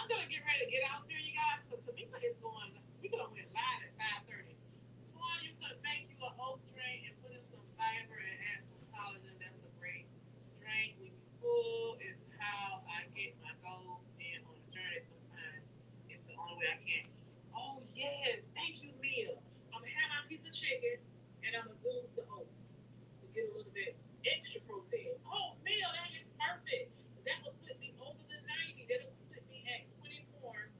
I'm gonna get ready to get out there, you guys, because Tamika is going. Tamika done went live at 5:30. Twan, you could make you an oat drink and put in some fiber and add some collagen. That's a great drink when you full. It's how I get my goals in on a journey. Sometimes it's the only way I can. Oh yes, thank you, Mia. I'm gonna have my piece of chicken and I'm gonna do the oats to get a little bit extra protein. Oh, Mia, that is perfect. That will put me over the 90. That'll put me at 24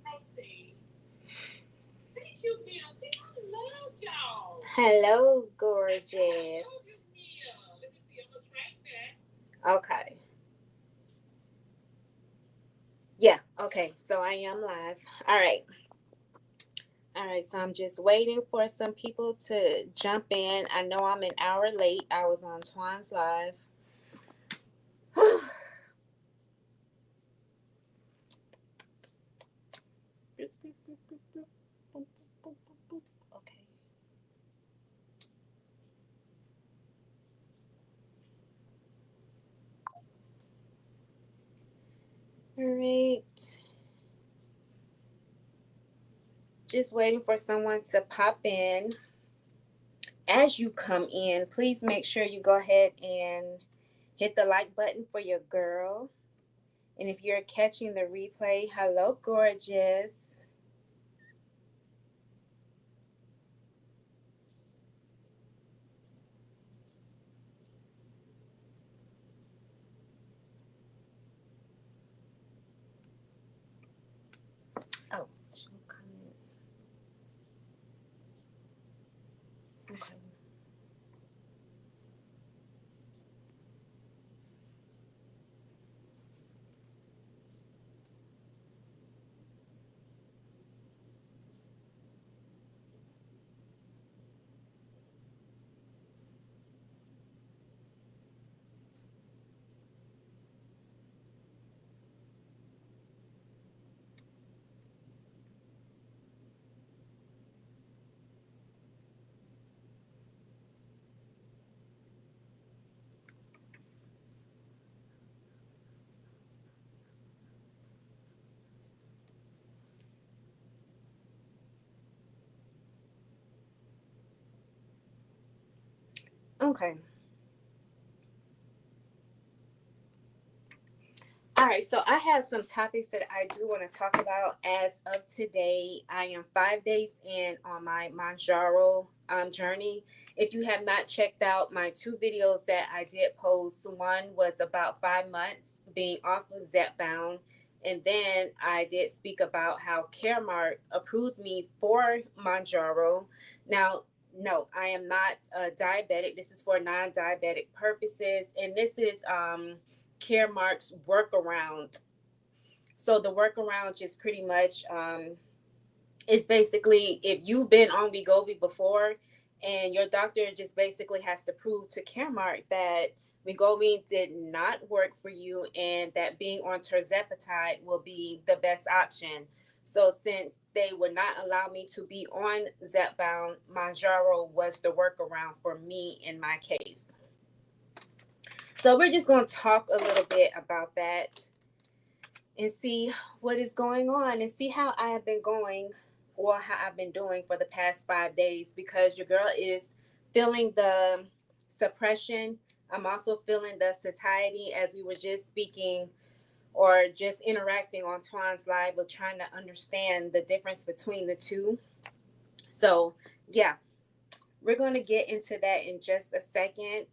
protein. Thank you, Mia. See, I love y'all. Hello, I gorgeous. love you, Mia. Let me see. I'm gonna track that. Okay. Yeah, okay. So I am live. All right. All right. So I'm just waiting for some people to jump in. I know I'm an hour late. I was on Twan's live. Okay. All right. Just waiting for someone to pop in. As you come in, please make sure you go ahead and hit the like button for your girl. And if you're catching the replay, hello, gorgeous. Oh, show comments. Okay. Okay. All right, so I have some topics that I do want to talk about as of today. I am 5 days in on my Mounjaro journey. If you have not checked out my two videos that I did post, one was about 5 months being off of Zepbound, and then I did speak about how Caremark approved me for Mounjaro. Now, no, I am not diabetic. This is for non-diabetic purposes, and this is Caremark's workaround. So the workaround just pretty much is basically if you've been on Wegovy before, and your doctor just basically has to prove to Caremark that Wegovy did not work for you and that being on terzepatide will be the best option. So since they would not allow me to be on Zepbound, Mounjaro was the workaround for me in my case. So we're just going to talk a little bit about that and see what is going on and see how I have been going or how I've been doing for the past 5 days because your girl is feeling the suppression. I'm also feeling the satiety as we were just speaking or just interacting on Twan's live with trying to understand the difference between the two. So, yeah, we're going to get into that in just a second.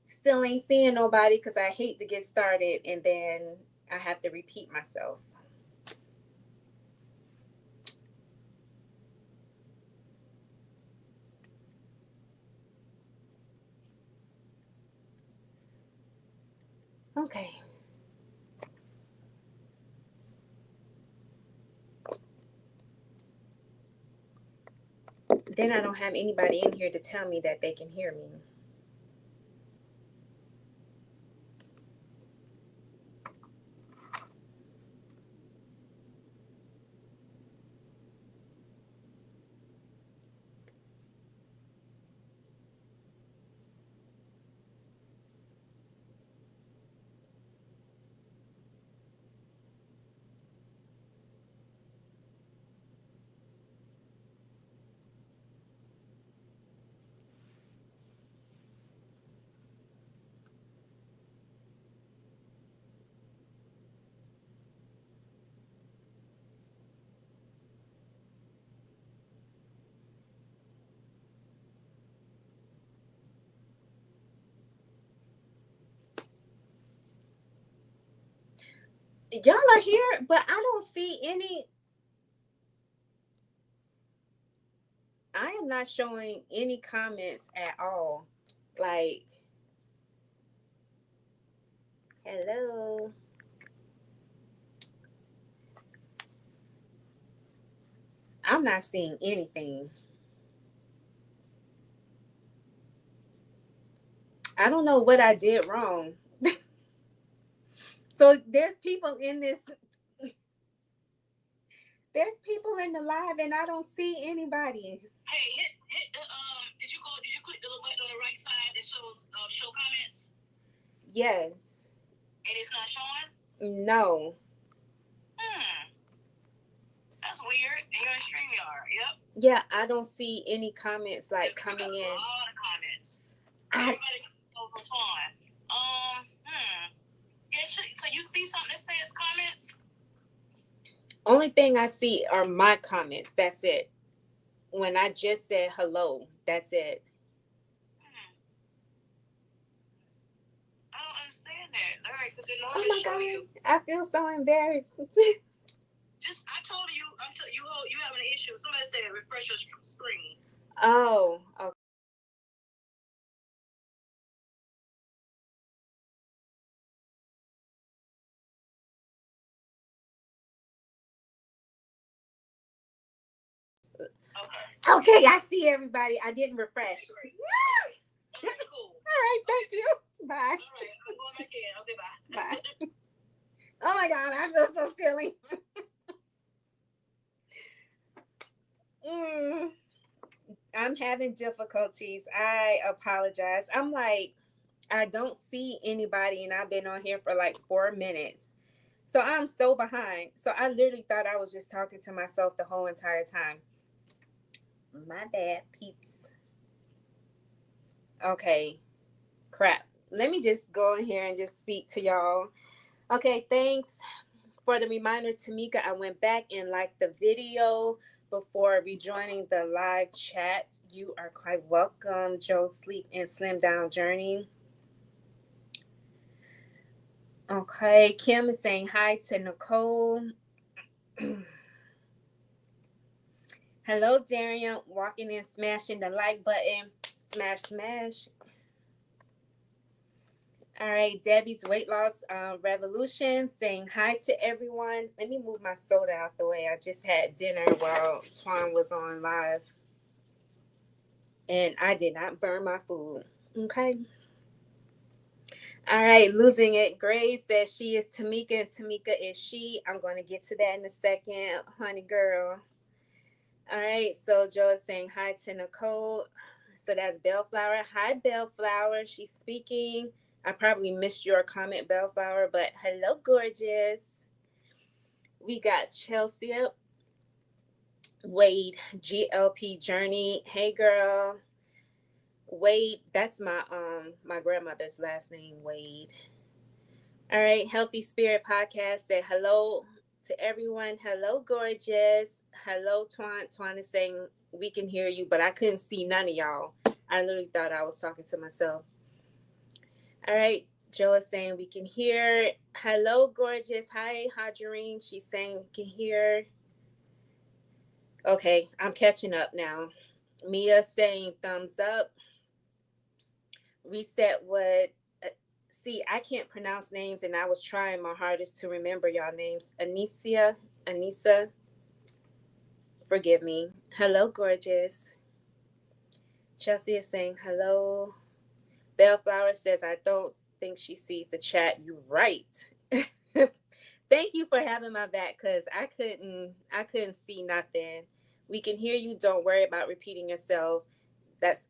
Still ain't seeing nobody because I hate to get started and then I have to repeat myself. Okay. Then I don't have anybody in here to tell me that they can hear me. Y'all are here, but I don't see any. I am not showing any comments at all. Like, hello. I'm not seeing anything. I don't know what I did wrong. So there's people in the live and I don't see anybody. Hey, hit the did you click the little button on the right side that shows show comments? Yes. And it's not showing? No. Hmm. That's weird. And you're in StreamYard. Yep. Yeah, I don't see any comments like coming in. A lot of comments. I, Everybody over time. Yeah, so you see something that says comments? only thing I see are my comments. That's it. When I just said hello, that's it. I don't understand that. All right, because it Oh normally my show god, you. I feel so embarrassed. Just I told you until you have an issue. Somebody said refresh your screen. Oh, okay. Okay. Okay, I see everybody. I didn't refresh. Okay, cool. All right, thank you. Bye. All right, I'm going back in. Okay, bye. Bye. Oh my god, I feel so silly. Mm, I'm having difficulties. I apologize. I'm like, I don't see anybody, and I've been on here for like 4 minutes. So I'm so behind. So I literally thought I was just talking to myself the whole entire time. My bad, peeps. Okay, crap. Let me just go in here and just speak to y'all. Okay, thanks for the reminder, Tamika. I went back and liked the video before rejoining the live chat. You are quite welcome, Joe Sleep and Slim Down Journey. Okay, Kim is saying hi to Nicole. Hello, Darian. Walking in, smashing the like button. Smash, smash. All right, Debbie's weight loss revolution saying hi to everyone. Let me move my soda out the way. I just had dinner while Twan was on live, and I did not burn my food. Okay. All right, losing it. Grace says she is Tamika, and Tamika is she. I'm going to get to that in a second, honey girl. All right, so Joe is saying hi to Nicole. So that's Bellflower. Hi, Bellflower. She's speaking. I probably missed your comment, Bellflower, but hello, gorgeous. We got Chelsea, Wade, GLP Journey. Hey, girl. Wade, that's my grandmother's last name, Wade. All right, Healthy Spirit Podcast said hello to everyone. Hello, gorgeous. Hello, Twan. Twan is saying we can hear you, but I couldn't see none of y'all. I literally thought I was talking to myself. All right, Joe is saying we can hear. Hello, gorgeous. Hi, Hadjarine. She's saying we can hear. Okay, I'm catching up now. Mia saying thumbs up. Reset what? See, I can't pronounce names, and I was trying my hardest to remember y'all names. Anissa, forgive me. Hello, gorgeous. Chelsea is saying hello. Bellflower says, I don't think she sees the chat. You right. Thank you for having my back, because I couldn't see nothing. We can hear you. Don't worry about repeating yourself. That's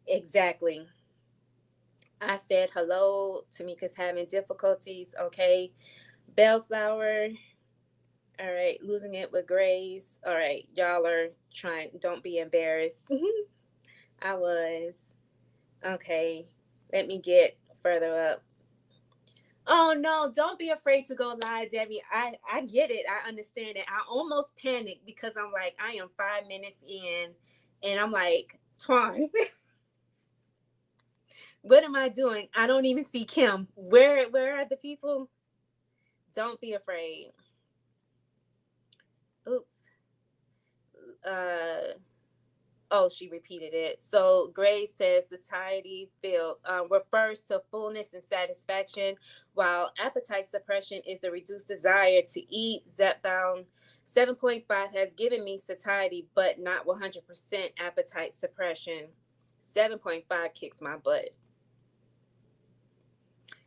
exactly. I said hello. Tamika's having difficulties. Okay. Bellflower. All right. Losing it with Grace. All right. Y'all are trying. Don't be embarrassed. I was. Okay. Let me get further up. Oh no, don't be afraid to go live, Debbie. I get it. I understand it. I almost panicked because I'm like, I am 5 minutes in and I'm like, Twan, what am I doing? I don't even see Kim. Where are the people? Don't be afraid. Oops. Uh, Oh, she repeated it. So Gray says satiety feel refers to fullness and satisfaction, while appetite suppression is the reduced desire to eat. Zepbound 7.5 has given me satiety, but not 100% appetite suppression. 7.5 kicks my butt.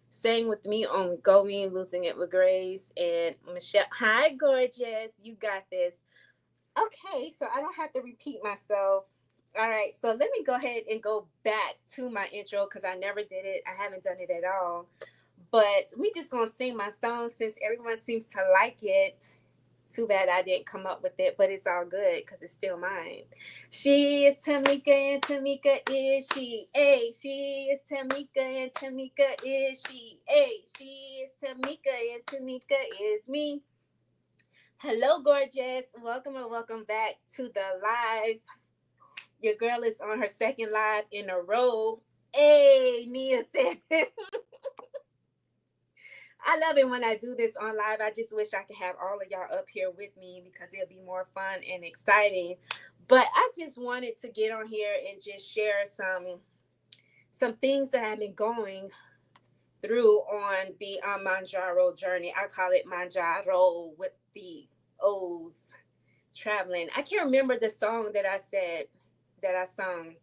Staying with me on going, losing it with Grace and Michelle. Hi, gorgeous. You got this. Okay, so I don't have to repeat myself. All right, so let me go ahead and go back to my intro because I never did it. I haven't done it at all. But we just gonna sing my song since everyone seems to like it. Too bad I didn't come up with it, but it's all good because it's still mine. She is Tamika and Tamika is she. A. She is Tamika and Tamika is she. A. She is Tamika and Tamika is me. Hello, gorgeous. Welcome and welcome back to the live. Your girl is on her second live in a row. Hey, Nia said, I love it when I do this on live. I just wish I could have all of y'all up here with me because it'll be more fun and exciting. But I just wanted to get on here and just share some things that I've been going through on the Mounjaro journey. I call it Mounjaro with the O's. Traveling. I can't remember the song that I said that I sung.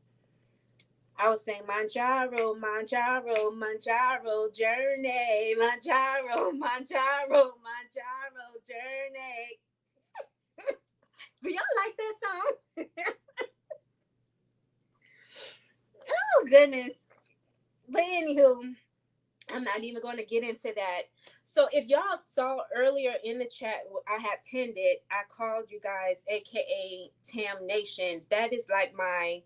I was saying Mounjaro, Mounjaro, Mounjaro journey, Mounjaro, Mounjaro, Mounjaro journey. Do y'all like that song? Oh goodness. But anywho, I'm not even going to get into that. So if y'all saw earlier in the chat, I had pinned it. I called you guys, aka Tam Nation. That is like my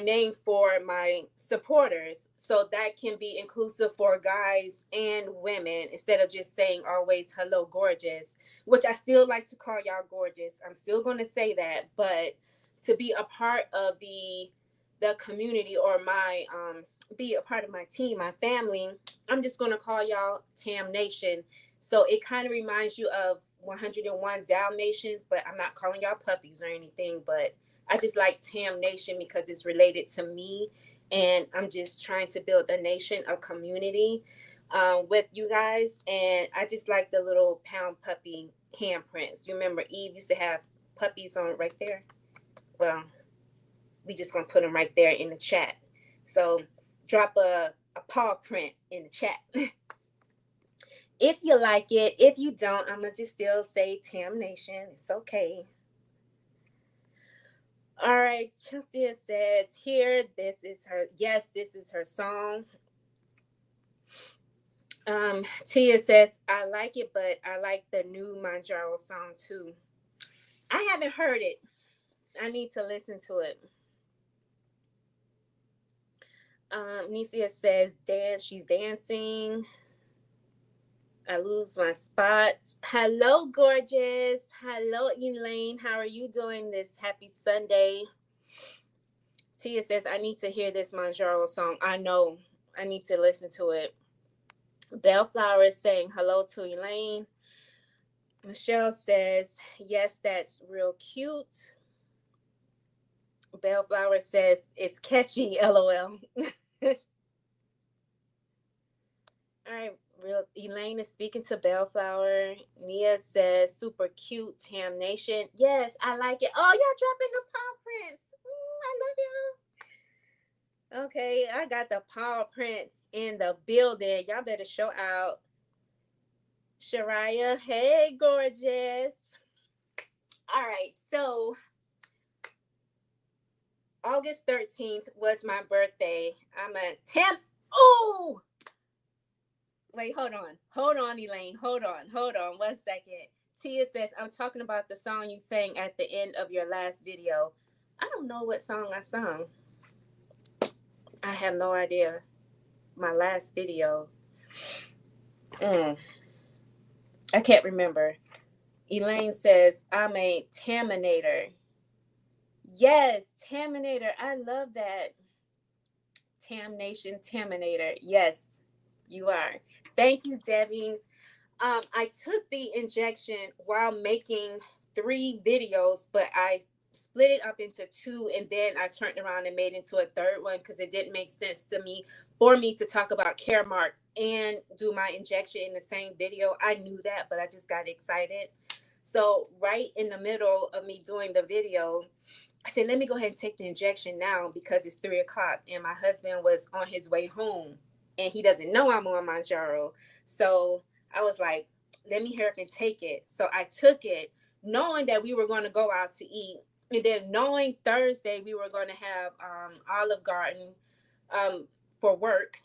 name for my supporters, so that can be inclusive for guys and women instead of just saying always hello gorgeous, which I still like to call y'all gorgeous. I'm still going to say that, but to be a part of the community or my be a part of my team, my family, I'm just going to call y'all Tam Nation. So it kind of reminds you of 101 Dalmatians, but I'm not calling y'all puppies or anything, but I just like Tam Nation because it's related to me, and I'm just trying to build a nation, a community with you guys. And I just like the little pound puppy handprints. You remember Eve used to have puppies on right there? Well, we just gonna put them right there in the chat. So drop a paw print in the chat. If you like it, if you don't, I'm gonna just still say Tam Nation. It's okay. All right, Chelsea says here, this is her. Yes, this is her song. Tia says I like it, but I like the new Mounjaro song too. I haven't heard it. I need to listen to it. Nicia says dance. She's dancing. I lose my spot. Hello, gorgeous. Hello, Elaine. How are you doing this happy Sunday? Tia says, I need to hear this Mounjaro song. I know. I need to listen to it. Bellflower is saying hello to Elaine. Michelle says, yes, that's real cute. Bellflower says, it's catchy, LOL. All right, real Elaine is speaking to Bellflower. Nia says, super cute, Tam Nation. Yes, I like it. Oh, y'all dropping the paw prints. I love y'all. Okay, I got the paw prints in the building. Y'all better show out. Shariah, hey, gorgeous. All right, so August 13th was my birthday. I'm a temp. Oh, wait, hold on. Hold on, Elaine. Hold on. Hold on. 1 second. Tia says, I'm talking about the song you sang at the end of your last video. I don't know what song I sung. I have no idea. My last video. I can't remember. Elaine says, I'm a Taminator. Yes, Taminator. I love that. Tam Nation Taminator. Yes. You are. Thank you, Debbie. I took the injection while making 3 videos, but I split it up into two, and then I turned around and made into a third one because it didn't make sense to me for me to talk about Caremark and do my injection in the same video. I knew that, but I just got excited. So right in the middle of me doing the video, I said, let me go ahead and take the injection now because it's 3 o'clock and my husband was on his way home and he doesn't know I'm on Mounjaro. So I was like, let me hurry up and take it. So I took it knowing that we were going to go out to eat. And then knowing Thursday we were going to have Olive Garden um, for work.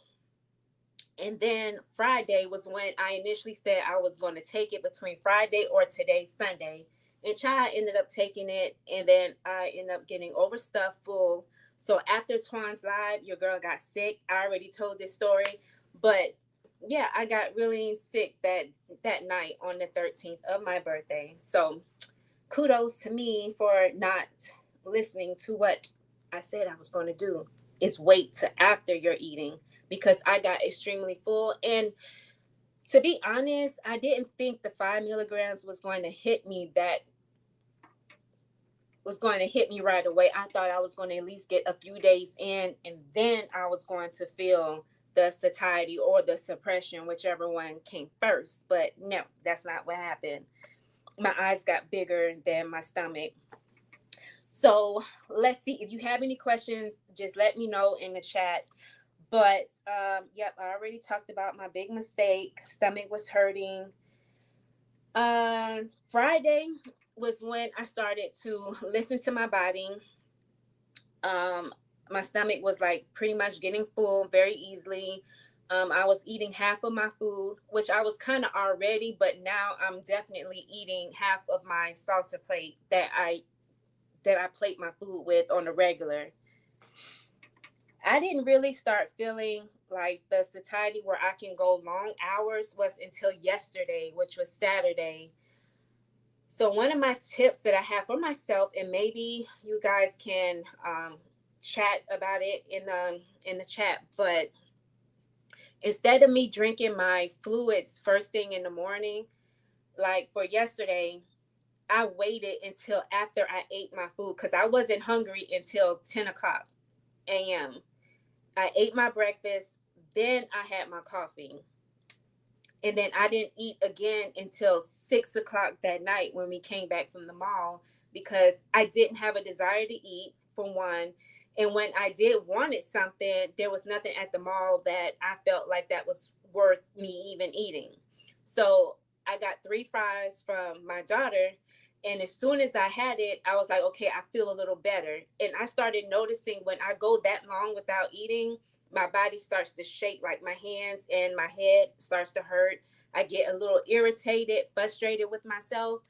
And then Friday was when I initially said I was going to take it between Friday or today, Sunday. And Chai ended up taking it. And then I ended up getting overstuffed full. So after Twan's live, your girl got sick. I already told this story. But yeah, I got really sick that night on the 13th of my birthday. So kudos to me for not listening to what I said I was going to do. Is wait to after you're eating because I got extremely full. And to be honest, I didn't think the 5 milligrams was going to hit me right away. I thought I was going to at least get a few days in, and then I was going to feel the satiety or the suppression, whichever one came first. But no, that's not what happened. My eyes got bigger than my stomach. So let's see. If you have any questions, just let me know in the chat. But yep, I already talked about my big mistake. Stomach was hurting. Friday was when I started to listen to my body. Um, my stomach was like pretty much getting full very easily. I was eating half of my food, which I was kind of already, but now I'm definitely eating half of my salsa plate that I plate my food with on a regular. I didn't really start feeling like the satiety where I can go long hours was until yesterday, which was Saturday. So one of my tips that I have for myself, and maybe you guys can chat about it in the chat, but instead of me drinking my fluids first thing in the morning, like for yesterday, I waited until after I ate my food because I wasn't hungry until 10 o'clock a.m. I ate my breakfast, then I had my coffee. And then I didn't eat again until 6 o'clock that night when we came back from the mall because I didn't have a desire to eat, for one. And when I did wanted something, there was nothing at the mall that I felt like that was worth me even eating. So I got 3 fries from my daughter. And as soon as I had it, I was like, okay, I feel a little better. And I started noticing when I go that long without eating, my body starts to shake, like my hands and my head starts to hurt. I get a little irritated, frustrated with myself.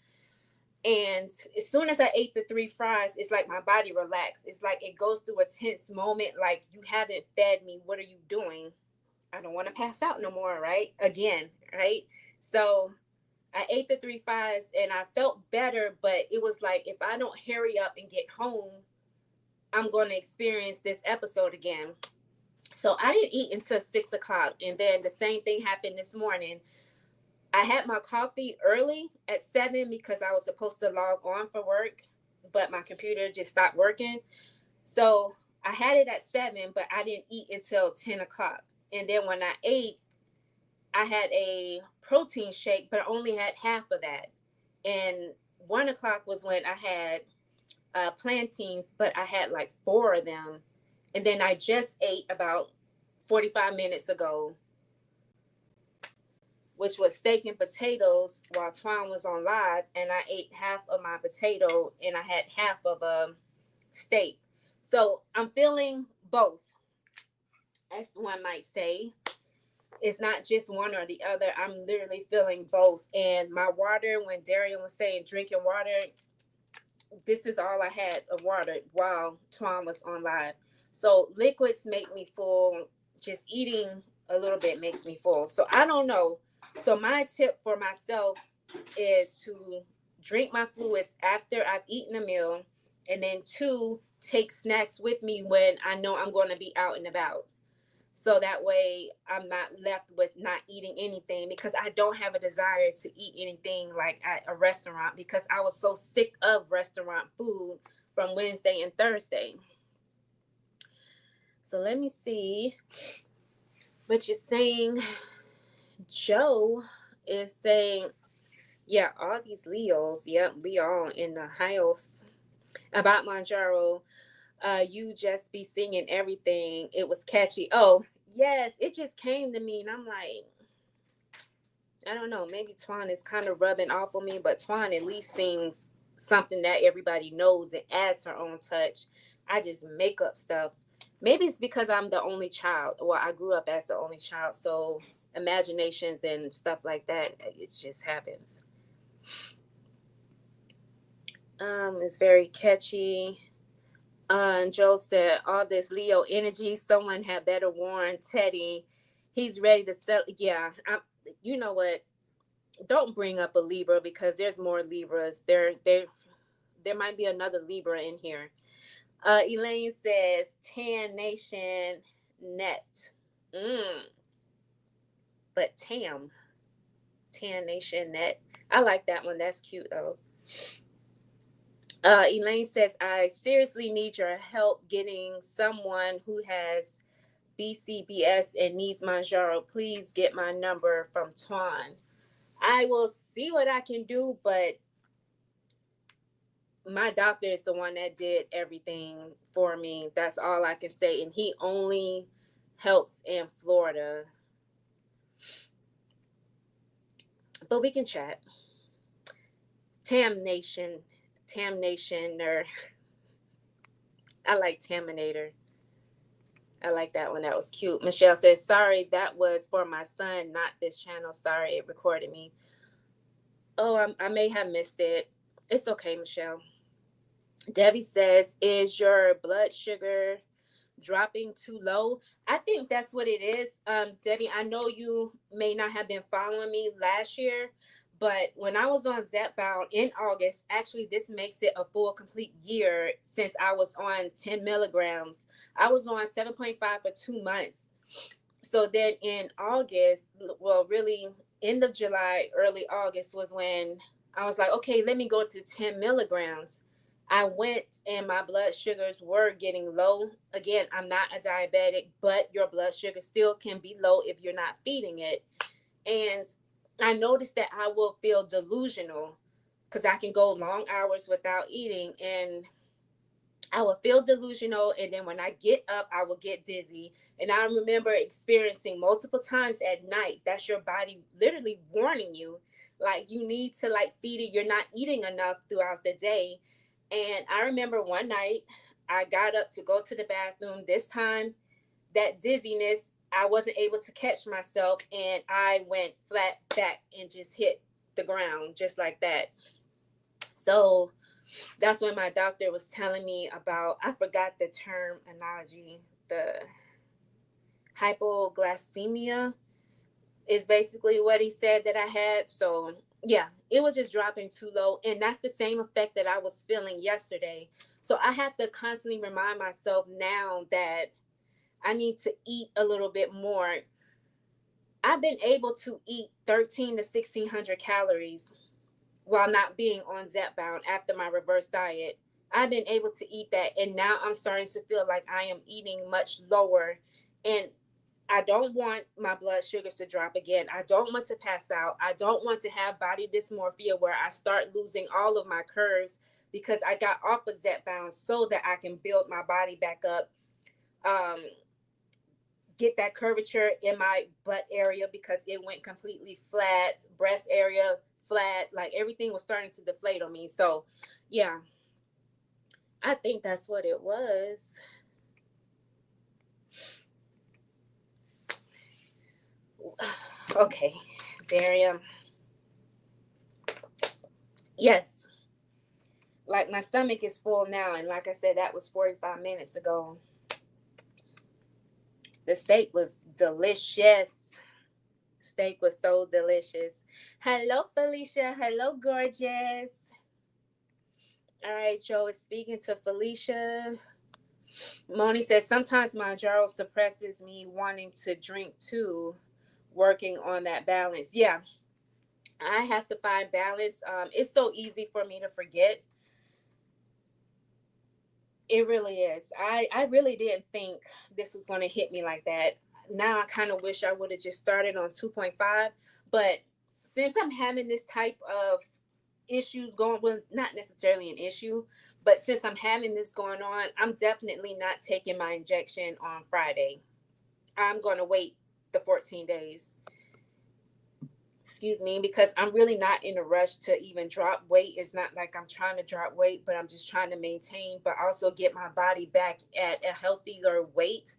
And as soon as I ate the 3 fries, it's like my body relaxed. It's like it goes through a tense moment, like you haven't fed me. What are you doing? I don't want to pass out no more, right? Again, right? So I ate the 3 fries and I felt better, but it was like if I don't hurry up and get home, I'm going to experience this episode again. So I didn't eat until 6 o'clock. And then the same thing happened this morning. I had my coffee early at 7 because I was supposed to log on for work, but my computer just stopped working. So I had it at 7, but I didn't eat until 10 o'clock. And then when I ate, I had a protein shake, but I only had half of that. And 1 o'clock was when I had plantains, but I had like 4 of them. And then I just ate about 45 minutes ago, which was steak and potatoes while Twan was on live. And I ate half of my potato and I had half of a steak. So I'm feeling both, as one might say. It's not just one or the other. I'm literally feeling both. And my water, when Darian was saying drinking water, this is all I had of water while Twan was on live. So liquids make me full. Just eating a little bit makes me full. So I don't know. So my tip for myself is to drink my fluids after I've eaten a meal, and then two, take snacks with me when I know I'm going to be out and about. So that way I'm not left with not eating anything, because I don't have a desire to eat anything like at a restaurant, because I was so sick of restaurant food from Wednesday and Thursday. So let me see what you're saying. Joe is saying, yeah, all these Leos, yep, we all in the house. About Mounjaro, you just be singing everything. It was catchy. Oh, yes, it just came to me, and I'm like, I don't know, maybe Twan is kind of rubbing off on me, but Twan at least sings something that everybody knows and adds her own touch. I just make up stuff. Maybe it's because I'm the only child. Well, I grew up as the only child, so imaginations and stuff like that, it just happens. It's very catchy. And Joe said, all this Leo energy, someone had better warn Teddy. He's ready to sell. Yeah, you know what? Don't bring up a Libra, because there's more Libras. There might be another Libra in here. Elaine says, Tan Nation Net. Mm, but Tan Nation Net. I like that one. That's cute though. Elaine says, I seriously need your help getting someone who has BCBS and needs Mounjaro. Please get my number from Twan. I will see what I can do, but my doctor is the one that did everything for me. That's all I can say. And he only helps in Florida. But we can chat. Tam Nation. Tam Nation, or I like Taminator. I like that one. That was cute. Michelle says, sorry, that was for my son, not this channel. Sorry, it recorded me. Oh, I may have missed it. It's okay, Michelle. Debbie says, is your blood sugar dropping too low? I think that's what it is. Debbie, I know you may not have been following me last year, but when I was on Zepbound in August, actually, this makes it a full complete year since I was on 10 milligrams. I was on 7.5 for 2 months. So then in August, well, really end of July, early August was when I was like, okay, let me go to 10 milligrams. I went and my blood sugars were getting low. Again, I'm not a diabetic, but your blood sugar still can be low if you're not feeding it. And I noticed that I will feel delusional because I can go long hours without eating, and I will feel delusional, and then when I get up, I will get dizzy. And I remember experiencing multiple times at night. That's your body literally warning you, like you need to like feed it. You're not eating enough throughout the day. And I remember one night I got up to go to the bathroom. This time, that dizziness, I wasn't able to catch myself, and I went flat back and just hit the ground just like that. So that's when my doctor was telling me about, I forgot the term analogy, the hypoglycemia is basically what he said that I had. So yeah, it was just dropping too low, and that's the same effect that I was feeling yesterday. So I have to constantly remind myself now that I need to eat a little bit more. I've been able to eat 13 to 1600 calories while not being on Zepbound after my reverse diet. I've been able to eat that, and now I'm starting to feel like I am eating much lower. And I don't want my blood sugars to drop again. I don't want to pass out. I don't want to have body dysmorphia where I start losing all of my curves, because I got off of Zepbound so that I can build my body back up. Get that curvature in my butt area, because it went completely flat, breast area flat, like everything was starting to deflate on me. So yeah, I think that's what it was. Okay, Darian. Yes, like my stomach is full now, and like I said, that was 45 minutes ago. The steak was delicious. Steak was so delicious. Hello, Felicia. Hello, gorgeous. All right, Joe is speaking to Felicia. Moni says sometimes Mounjaro suppresses me wanting to drink too. Working on that balance. Yeah, I have to find balance. It's so easy for me to forget. It really is. I really didn't think this was going to hit me like that. Now I kind of wish I would have just started on 2.5. But since I'm having this type of issues going, well, not necessarily an issue, but since I'm having this going on, I'm definitely not taking my injection on Friday. I'm going to wait the 14 days. Excuse me, because I'm really not in a rush to even drop weight. It's not like I'm trying to drop weight, but I'm just trying to maintain, but also get my body back at a healthier weight,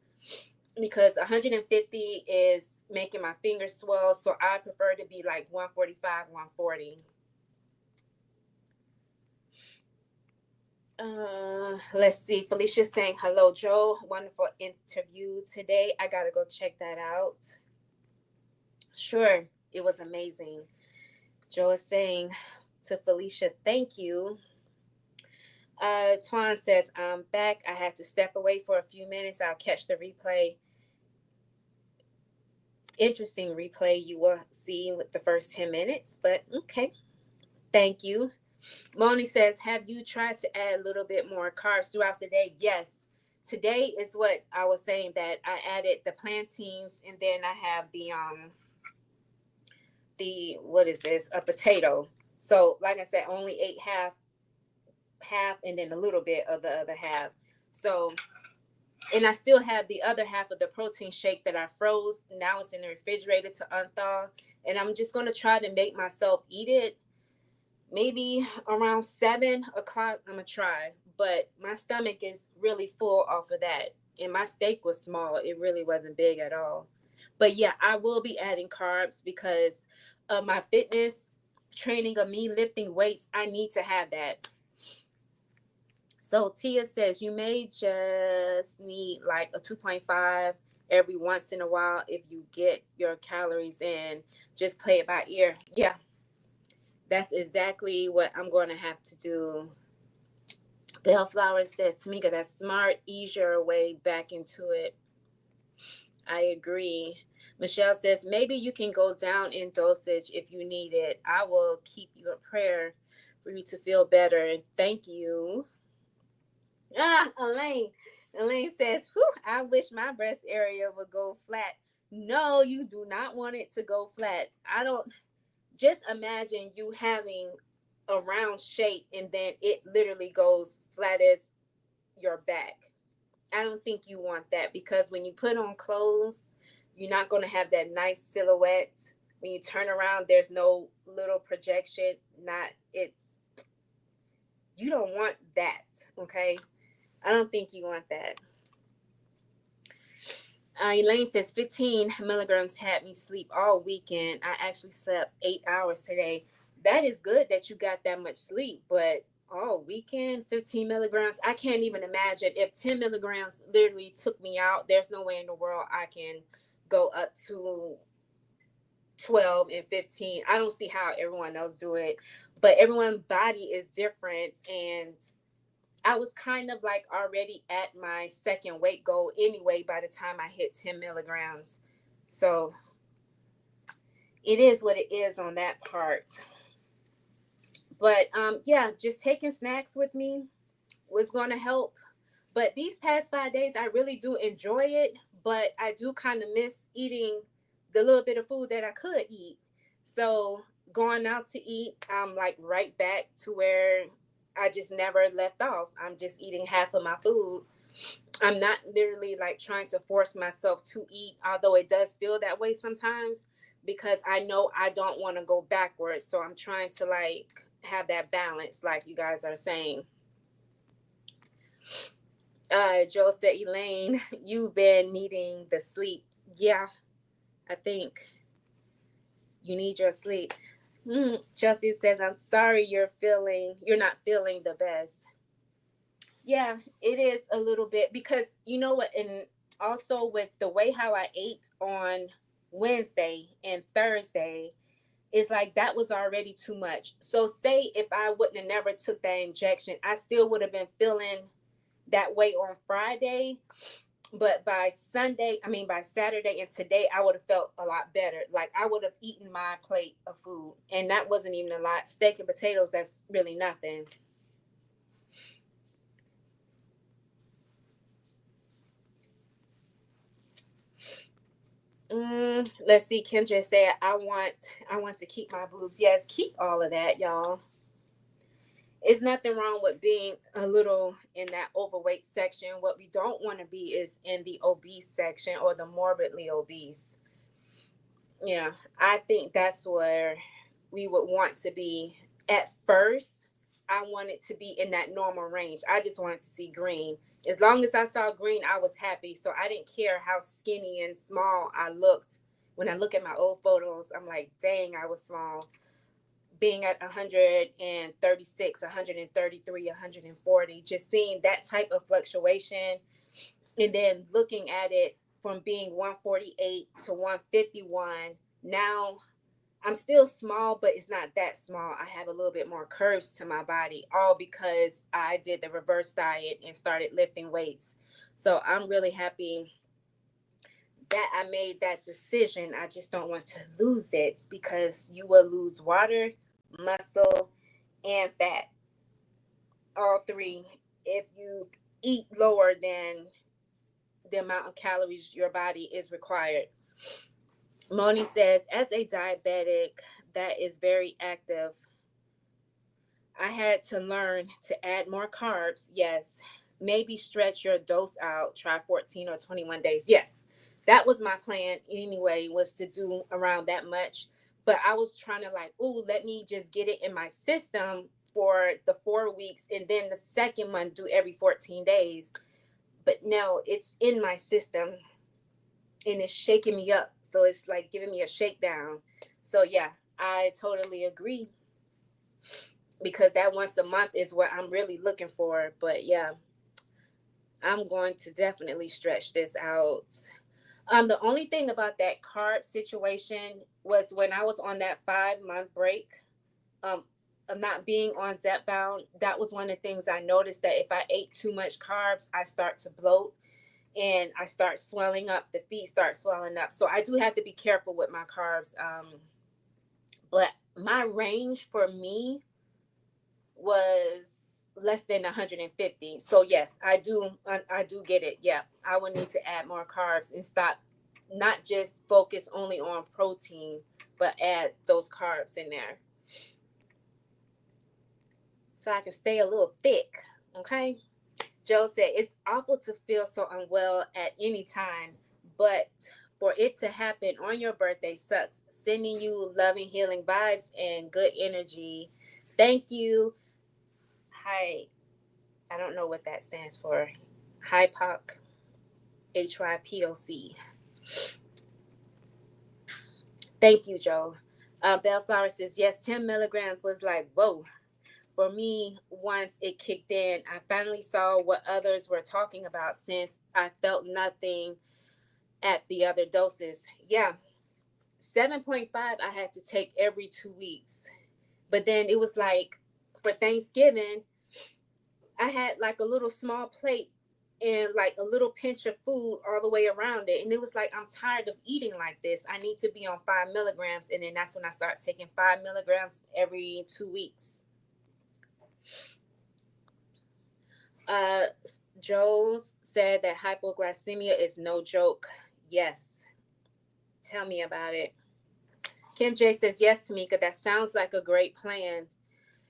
because 150 is making my fingers swell. So I prefer to be like 145, 140. Let's see. Felicia's saying, hello, Joe. Wonderful interview today. I got to go check that out. Sure. It was amazing. Joe is saying to Felicia, thank you. Twan says, I'm back. I had to step away for a few minutes. I'll catch the replay. Interesting replay you will see with the first 10 minutes, but okay. Thank you. Moni says, have you tried to add a little bit more carbs throughout the day? Yes. Today is what I was saying, that I added the plantains, and then I have the what is this? A potato. So like I said, only ate half and then a little bit of the other half. So, and I still have the other half of the protein shake that I froze. Now it's in the refrigerator to unthaw. And I'm just going to try to make myself eat it maybe around 7 o'clock. I'm going to try. But my stomach is really full off of that. And my steak was small, it really wasn't big at all. But yeah, I will be adding carbs because of my fitness training, of me lifting weights. I need to have that. So Tia says you may just need like a 2.5 every once in a while if you get your calories in. Just play it by ear. Yeah, that's exactly what I'm going to have to do. Bellflower says, Tamika, that's smart. Ease your way back into it. I agree. Michelle says, maybe you can go down in dosage if you need it. I will keep you in prayer for you to feel better. And thank you. Elaine. Elaine says, whew, I wish my breast area would go flat. No, you do not want it to go flat. I don't, just imagine you having a round shape and then it literally goes flat as your back. I don't think you want that, because when you put on clothes, you're not going to have that nice silhouette. When you turn around, there's no little projection. Not, it's, you don't want that, okay? I don't think you want that. Elaine says 15 milligrams had me sleep all weekend. I actually slept 8 hours today. That is good that you got that much sleep, but all weekend, 15 milligrams. I can't even imagine if 10 milligrams literally took me out. There's no way in the world I can go up to 12 and 15. I don't see how everyone else do it, but everyone's body is different. And I was kind of like already at my second weight goal anyway by the time I hit 10 milligrams. So it is what it is on that part. But yeah, just taking snacks with me was going to help. But these past 5 days, I really do enjoy it. But I do kind of miss eating the little bit of food that I could eat. So going out to eat, I'm like right back to where I just never left off. I'm just eating half of my food. I'm not literally like trying to force myself to eat, although it does feel that way sometimes, because I know I don't want to go backwards. So I'm trying to like have that balance, like you guys are saying. Joe said, Elaine, you've been needing the sleep. Yeah, I think you need your sleep. Chelsea says, I'm sorry you're not feeling the best. Yeah, it is a little bit, because you know what, and also with the way how I ate on Wednesday and Thursday, it's like that was already too much. So say if I wouldn't have never took that injection, I still would have been feeling that way on Friday, but by Saturday and today, I would have felt a lot better. Like I would have eaten my plate of food, and that wasn't even a lot. Steak and potatoes, that's really nothing. Let's see. Kendra said, I want to keep my boobs. Yes, keep all of that, y'all. It's nothing wrong with being a little in that overweight section. What we don't want to be is in the obese section or the morbidly obese. Yeah, I think that's where we would want to be at first. I wanted to be in that normal range. I just wanted to see green. As long as I saw green, I was happy. So I didn't care how skinny and small I looked. When I look at my old photos, I'm like, dang, I was small. Being at 136, 133, 140, just seeing that type of fluctuation and then looking at it from being 148 to 151. Now I'm still small, but it's not that small. I have a little bit more curves to my body, all because I did the reverse diet and started lifting weights. So I'm really happy that I made that decision. I just don't want to lose it because you will lose water, muscle, and fat, all three, if you eat lower than the amount of calories your body is required. Moni says, as a diabetic that is very active, I had to learn to add more carbs. Yes. Maybe stretch your dose out, try 14 or 21 days. Yes. That was my plan anyway, was to do around that much. But I was trying to like, ooh, let me just get it in my system for the 4 weeks and then the second month do every 14 days. But no, it's in my system and it's shaking me up. So it's like giving me a shakedown. So yeah, I totally agree because that once a month is what I'm really looking for. But yeah, I'm going to definitely stretch this out. The only thing about that carb situation was when I was on that 5 month break, um, of not being on Zepbound, that was one of the things I noticed that if I ate too much carbs, I start to bloat and I start swelling up. The feet start swelling up. So I do have to be careful with my carbs. But my range for me was less than 150. So yes, I do get it. Yeah, I would need to add more carbs and stop, not just focus only on protein, but add those carbs in there so I can stay a little thick. Okay. Joe said it's awful to feel so unwell at any time, but for it to happen on your birthday sucks. Sending you loving, healing vibes and good energy. Thank you. Hi, I don't know what that stands for. HYPOC, HYPOC. Thank you, Joe. Bellflower says, yes, 10 milligrams was like, whoa. For me, once it kicked in, I finally saw what others were talking about since I felt nothing at the other doses. Yeah, 7.5 I had to take every 2 weeks. But then it was like for Thanksgiving, I had like a little small plate and like a little pinch of food all the way around it. And it was like, I'm tired of eating like this. I need to be on 5 milligrams. And then that's when I start taking 5 milligrams every 2 weeks. Uh, Joe said that hypoglycemia is no joke. Yes. Tell me about it. Kim J says, yes, Tamika, that sounds like a great plan.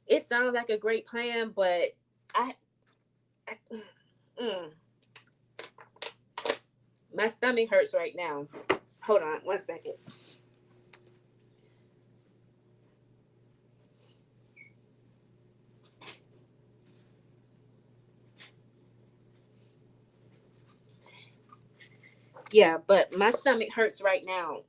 It sounds like a great plan, but I, I mm, my stomach hurts right now. Hold on 1 second. Yeah, but my stomach hurts right now.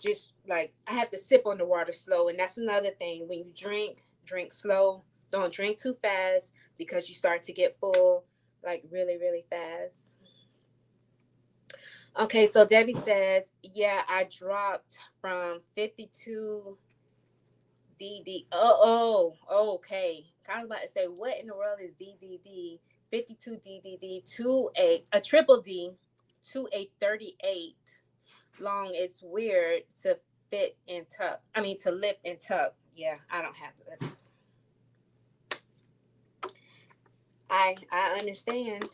Just like I have to sip on the water slow, and that's another thing. When you drink, drink slow. Don't drink too fast because you start to get full, like really, really fast. Okay, so Debbie says, yeah, I dropped from 52 DD. Oh, okay. I was about to say, what in the world is DDD? 52 DDD to a triple D to a 38 long. It's weird to fit and tuck. I mean, to lift and tuck. Yeah, I don't have that. I understand.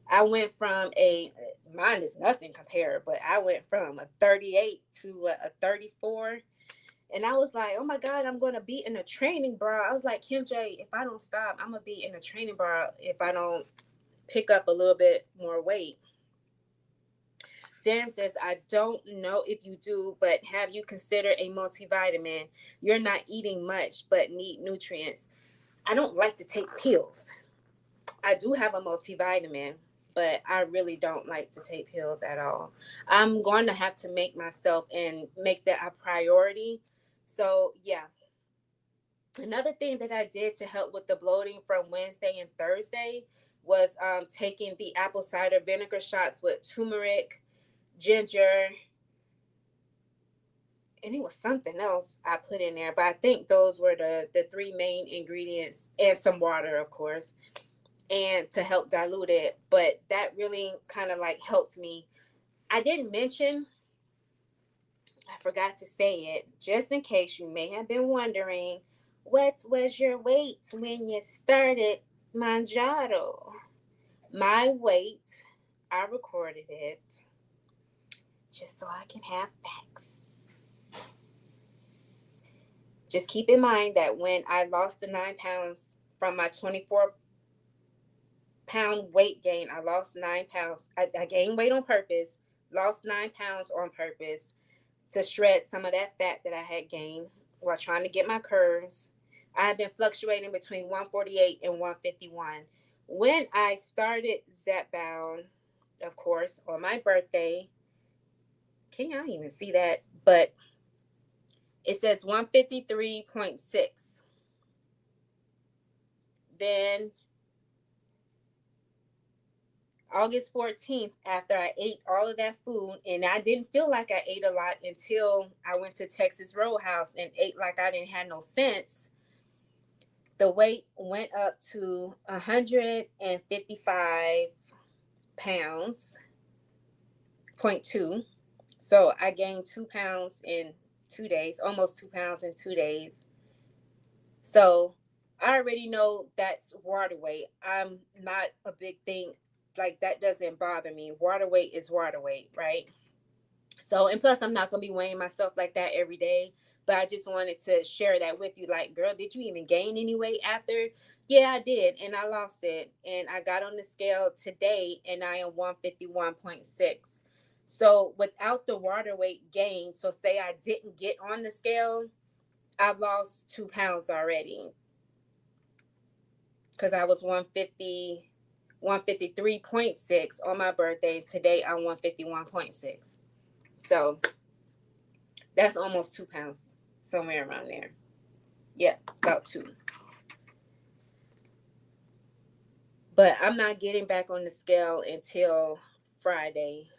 I went from a mine is nothing compared, but I went from a 38 to a 34. And I was like, oh my God, I'm going to be in a training bra. I was like, Kim J, if I don't stop, I'm going to be in a training bra if I don't pick up a little bit more weight. Darren says, I don't know if you do, but have you considered a multivitamin? You're not eating much, but need nutrients. I don't like to take pills. I do have a multivitamin, but I really don't like to take pills at all. I'm going to have to make myself and make that a priority. So, yeah. Another thing that I did to help with the bloating from Wednesday and Thursday was taking the apple cider vinegar shots with turmeric, ginger, and it was something else I put in there. But I think those were the three main ingredients, and some water, of course, and to help dilute it. But that really kind of like helped me. I didn't mention, I forgot to say it, just in case you may have been wondering, what was your weight when you started Mounjaro? My weight, I recorded it just so I can have facts. Just keep in mind that when I lost the 9 pounds from my 24-pound weight gain, I lost 9 pounds. I gained weight on purpose, lost 9 pounds on purpose to shred some of that fat that I had gained while trying to get my curves. I have been fluctuating between 148 and 151. When I started Zepbound, of course, on my birthday, can y'all even see that? But it says 153.6. Then August 14th, after I ate all of that food, and I didn't feel like I ate a lot until I went to Texas Roadhouse and ate like I didn't have no sense, the weight went up to 155 pounds, point two. So I gained 2 pounds in 2 days, almost 2 pounds in 2 days. So I already know that's water weight. I'm not a big thing, like that doesn't bother me. Water weight is water weight, right? So, and plus, I'm not going to be weighing myself like that every day. But I just wanted to share that with you. Like, girl, did you even gain any weight after? Yeah, I did. And I lost it. And I got on the scale today and I am 151.6. So, without the water weight gain, so say I didn't get on the scale, I've lost 2 pounds already because I was 153.6 on my birthday. Today, I'm 151.6. So, that's almost 2 pounds, somewhere around there. Yeah, about two. But I'm not getting back on the scale until Friday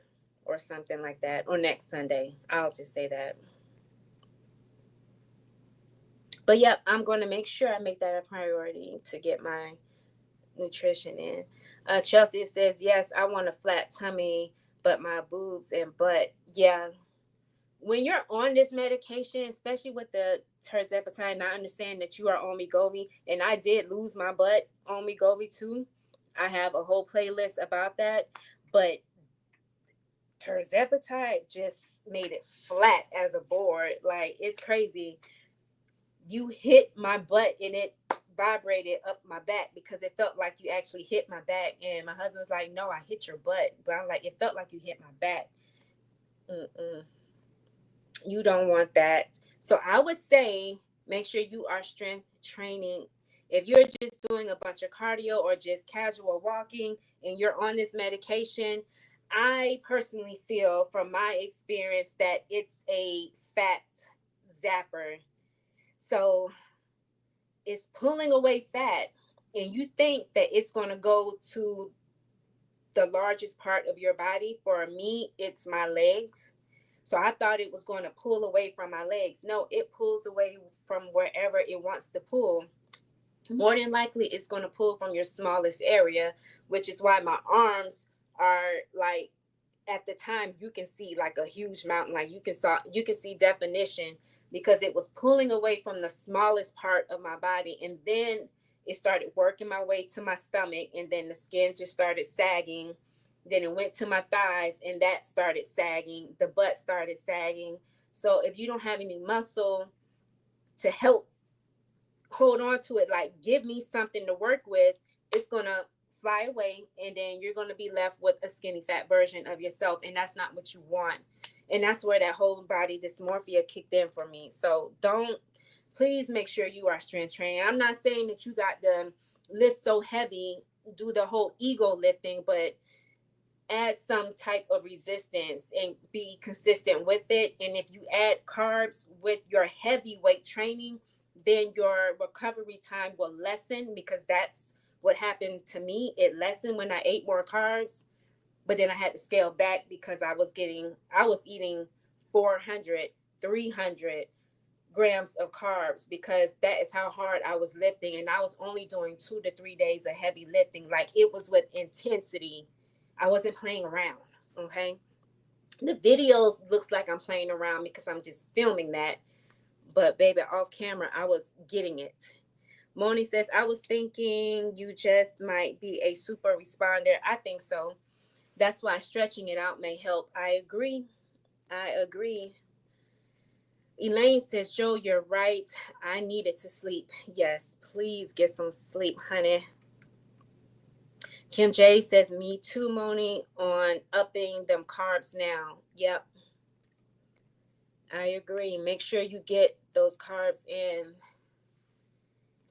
or something like that, or next Sunday. I'll just say that. But yep, I'm going to make sure I make that a priority to get my nutrition in. Chelsea says, yes, I want a flat tummy, but my boobs and butt. Yeah, when you're on this medication, especially with the terzepatide, I understand that you are on Wegovy, and I did lose my butt on Wegovy too. I have a whole playlist about that, but terzepatide just made it flat as a board. Like, it's crazy. You hit my butt and it vibrated up my back because it felt like you actually hit my back. And my husband was like, "No, I hit your butt," but I'm like, "It felt like you hit my back." Mm-mm. You don't want that. So I would say make sure you are strength training. If you're just doing a bunch of cardio or just casual walking and you're on this medication, I personally feel from my experience that it's a fat zapper. So it's pulling away fat, and you think that it's going to go to the largest part of your body. For me, it's my legs. So I thought it was going to pull away from my legs. No, it pulls away from wherever it wants to pull. more than likely it's going to pull from your smallest area, which is why my arms are like, at the time you can see like a huge mountain, like you can see definition, because it was pulling away from the smallest part of my body, and then it started working my way to my stomach, and then the skin just started sagging, then it went to my thighs and that started sagging, the butt started sagging. So if you don't have any muscle to help hold on to it, like give me something to work with, it's gonna fly away, and then you're gonna be left with a skinny fat version of yourself, and that's not what you want. And that's where that whole body dysmorphia kicked in for me. So don't, please make sure you are strength training. I'm not saying that you got to lift so heavy, do the whole ego lifting, but add some type of resistance and be consistent with it. And if you add carbs with your heavyweight training, then your recovery time will lessen, because that's what happened to me. It lessened when I ate more carbs, but then I had to scale back because I was eating 400, 300 grams of carbs, because that is how hard I was lifting. And I was only doing 2 to 3 days of heavy lifting. Like, it was with intensity. I wasn't playing around. Okay. The videos looks like I'm playing around because I'm just filming that. But baby, off camera, I was getting it. Moni says, I was thinking you just might be a super responder. I think so. That's why stretching it out may help. I agree. I agree. Elaine says, Joe, you're right. I needed to sleep. Yes, please get some sleep, honey. Kim J says, me too, Moni, on upping them carbs now. Yep, I agree. Make sure you get those carbs in.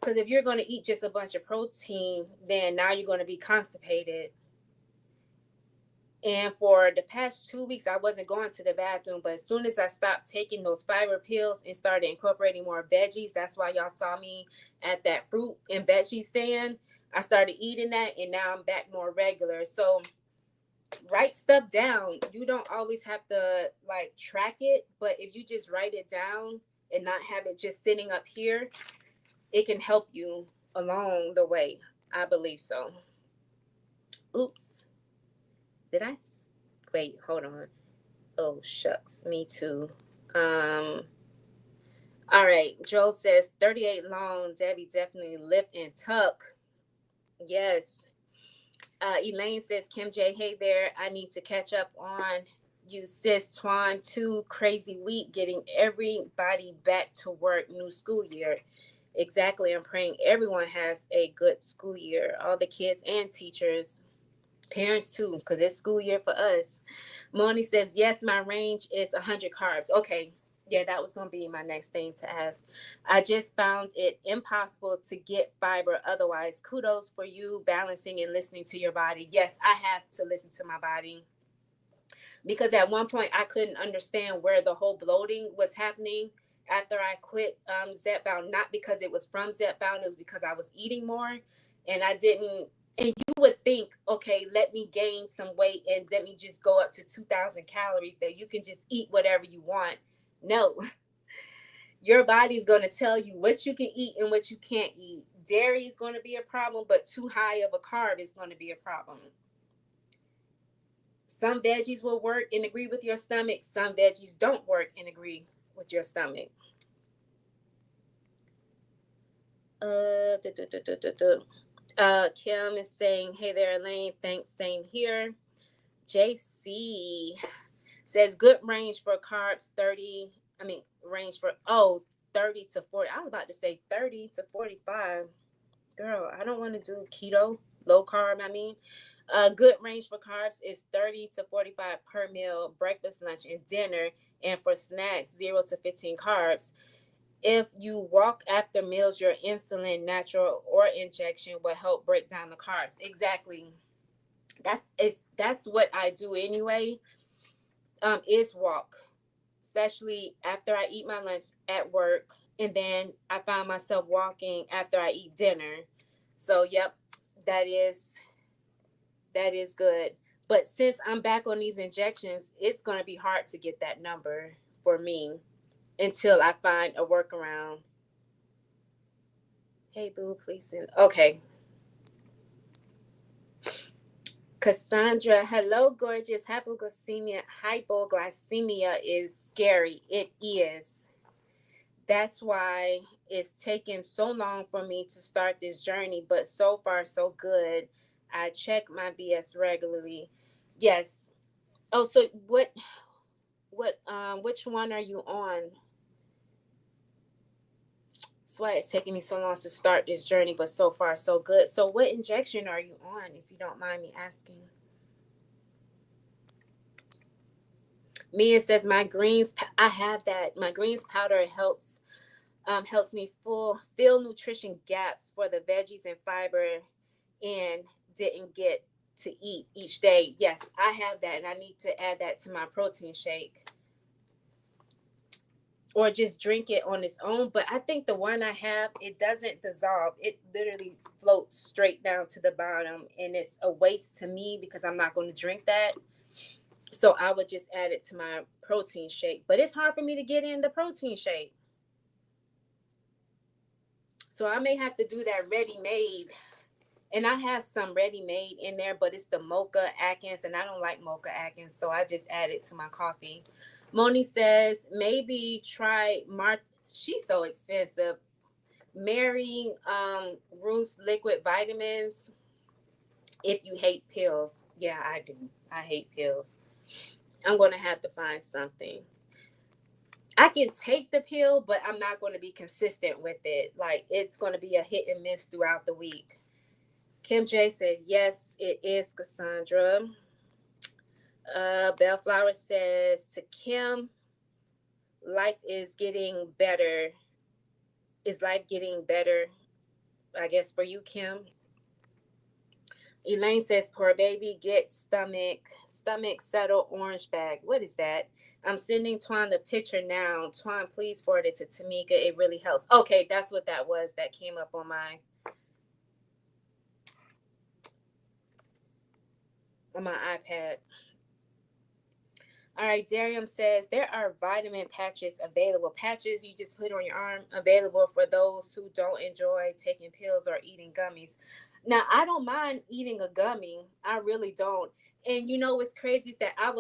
Because if you're going to eat just a bunch of protein, then now you're going to be constipated. And for the past 2 weeks, I wasn't going to the bathroom. But as soon as I stopped taking those fiber pills and started incorporating more veggies, that's why y'all saw me at that fruit and veggie stand. I started eating that, and now I'm back more regular. So write stuff down. You don't always have to like track it, but if you just write it down and not have it just sitting up here, it can help you along the way. I believe so. Oops. Did I? Wait, hold on. Oh, shucks. Me too. Um, all right. Joel says 38 long. Debbie definitely lift and tuck. Yes. Elaine says, Kim J, hey there. I need to catch up on you, sis. Twan, 2 crazy week getting everybody back to work. New school year. Exactly. I'm praying everyone has a good school year. All the kids and teachers, parents too, because it's school year for us. Moni says, yes, my range is 100 carbs. Okay. Yeah, that was going to be my next thing to ask. I just found it impossible to get fiber otherwise. Kudos for you balancing and listening to your body. Yes, I have to listen to my body, because at one point I couldn't understand where the whole bloating was happening after I quit Zepbound. Not because it was from Zepbound, it was because I was eating more, and I didn't. And you would think, okay, let me gain some weight and let me just go up to 2,000 calories, that you can just eat whatever you want. No, your body's going to tell you what you can eat and what you can't eat. Dairy is going to be a problem, but too high of a carb is going to be a problem. Some veggies will work and agree with your stomach. Some veggies don't work and agree with your stomach. Duh, duh, duh, duh, duh, duh. Kim is saying, hey there, Elaine. Thanks, same here. JC says, good range for carbs, 30. I mean, range for, 30 to 40. I was about to say 30 to 45. Girl, I don't want to do keto, low carb, I mean. A good range for carbs is 30 to 45 per meal, breakfast, lunch, and dinner. And for snacks, 0 to 15 carbs. If you walk after meals, your insulin, natural or injection, will help break down the carbs. Exactly. That's what I do anyway. Is walk, especially after I eat my lunch at work, and then I find myself walking after I eat dinner. So, yep, that is that is good. But since I'm back on these injections, it's going to be hard to get that number for me until I find a workaround. Hey, boo, please send. Okay. Cassandra, hello, gorgeous. Hypoglycemia is scary. It is. That's why it's taken so long for me to start this journey, but so far, so good. I check my BS regularly. Yes. Oh, so which one are you on? That's why it's taking me so long to start this journey, but so far, so good. So, what injection are you on, if you don't mind me asking? Mia says my greens. I have that. My greens powder helps me fill nutrition gaps for the veggies and fiber, and didn't get to eat each day. Yes, I have that, and I need to add that to my protein shake, or just drink it on its own. But I think the one I have, it doesn't dissolve. It literally floats straight down to the bottom, and it's a waste to me because I'm not going to drink that. So I would just add it to my protein shake. But it's hard for me to get in the protein shake. So I may have to do that ready made. And I have some ready made in there, but it's the Mocha Atkins, and I don't like Mocha Atkins, so I just add it to my coffee. Moni says maybe try She's so expensive. Mary Ruth's liquid vitamins. If you hate pills, yeah, I do. I hate pills. I'm gonna have to find something. I can take the pill, but I'm not going to be consistent with it. Like it's going to be a hit and miss throughout the week. Kim J says, yes, it is, Cassandra. Bellflower says to Kim, life is getting better. Is life getting better? I guess for you, Kim. Elaine says, poor baby, get stomach settle orange bag. What is that? I'm sending Twan the picture now. Twan, please forward it to Tamika. It really helps. Okay, that's what that was that came up on my iPad. All right, Darium says there are vitamin patches available. Patches you just put on your arm, available for those who don't enjoy taking pills or eating gummies. Now, I don't mind eating a gummy. I really don't. And you know what's crazy is that I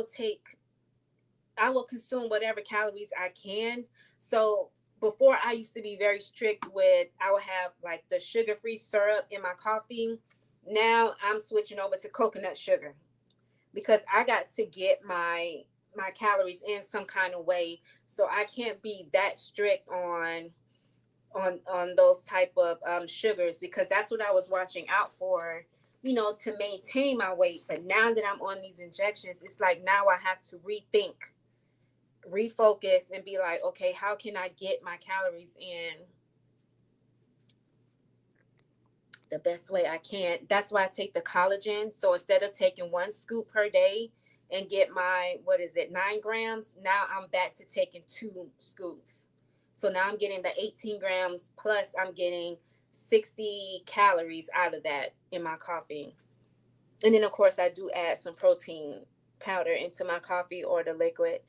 will consume whatever calories I can. So before I used to be very strict with, I would have like the sugar free syrup in my coffee. Now I'm switching over to coconut sugar because I got to get my calories in some kind of way. So I can't be that strict on those type of sugars, because that's what I was watching out for, to maintain my weight. But now that I'm on these injections, it's like now I have to rethink, refocus, and be like, okay, how can I get my calories in the best way I can? That's why I take the collagen. So instead of taking one scoop per day and get my, what is it, 9 grams, now I'm back to taking 2 scoops. So now I'm getting the 18 grams plus I'm getting 60 calories out of that in my coffee. And then, of course, I do add some protein powder into my coffee or the liquid.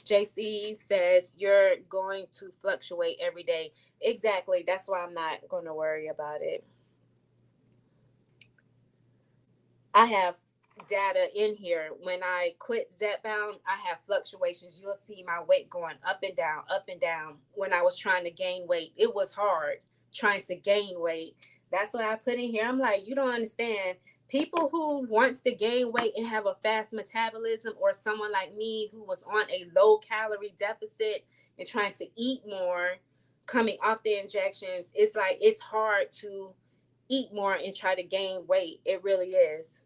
JC says you're going to fluctuate every day. Exactly. That's why I'm not going to worry about it. I have data in here. When I quit Zepbound, I have fluctuations. You'll see my weight going up and down, up and down. When I was trying to gain weight, it was hard trying to gain weight. That's what I put in here. I'm like, you don't understand. People who wants to gain weight and have a fast metabolism, or someone like me who was on a low calorie deficit and trying to eat more, coming off the injections, it's like it's hard to eat more and try to gain weight. It really is.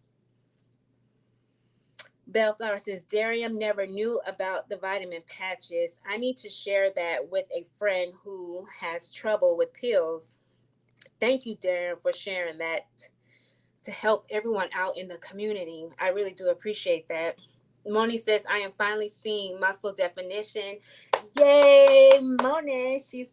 Bellflower says, Darium never knew about the vitamin patches. I need to share that with a friend who has trouble with pills. Thank you, Darium, for sharing that to help everyone out in the community. I really do appreciate that. Moni says, I am finally seeing muscle definition. Yay, Moni. She's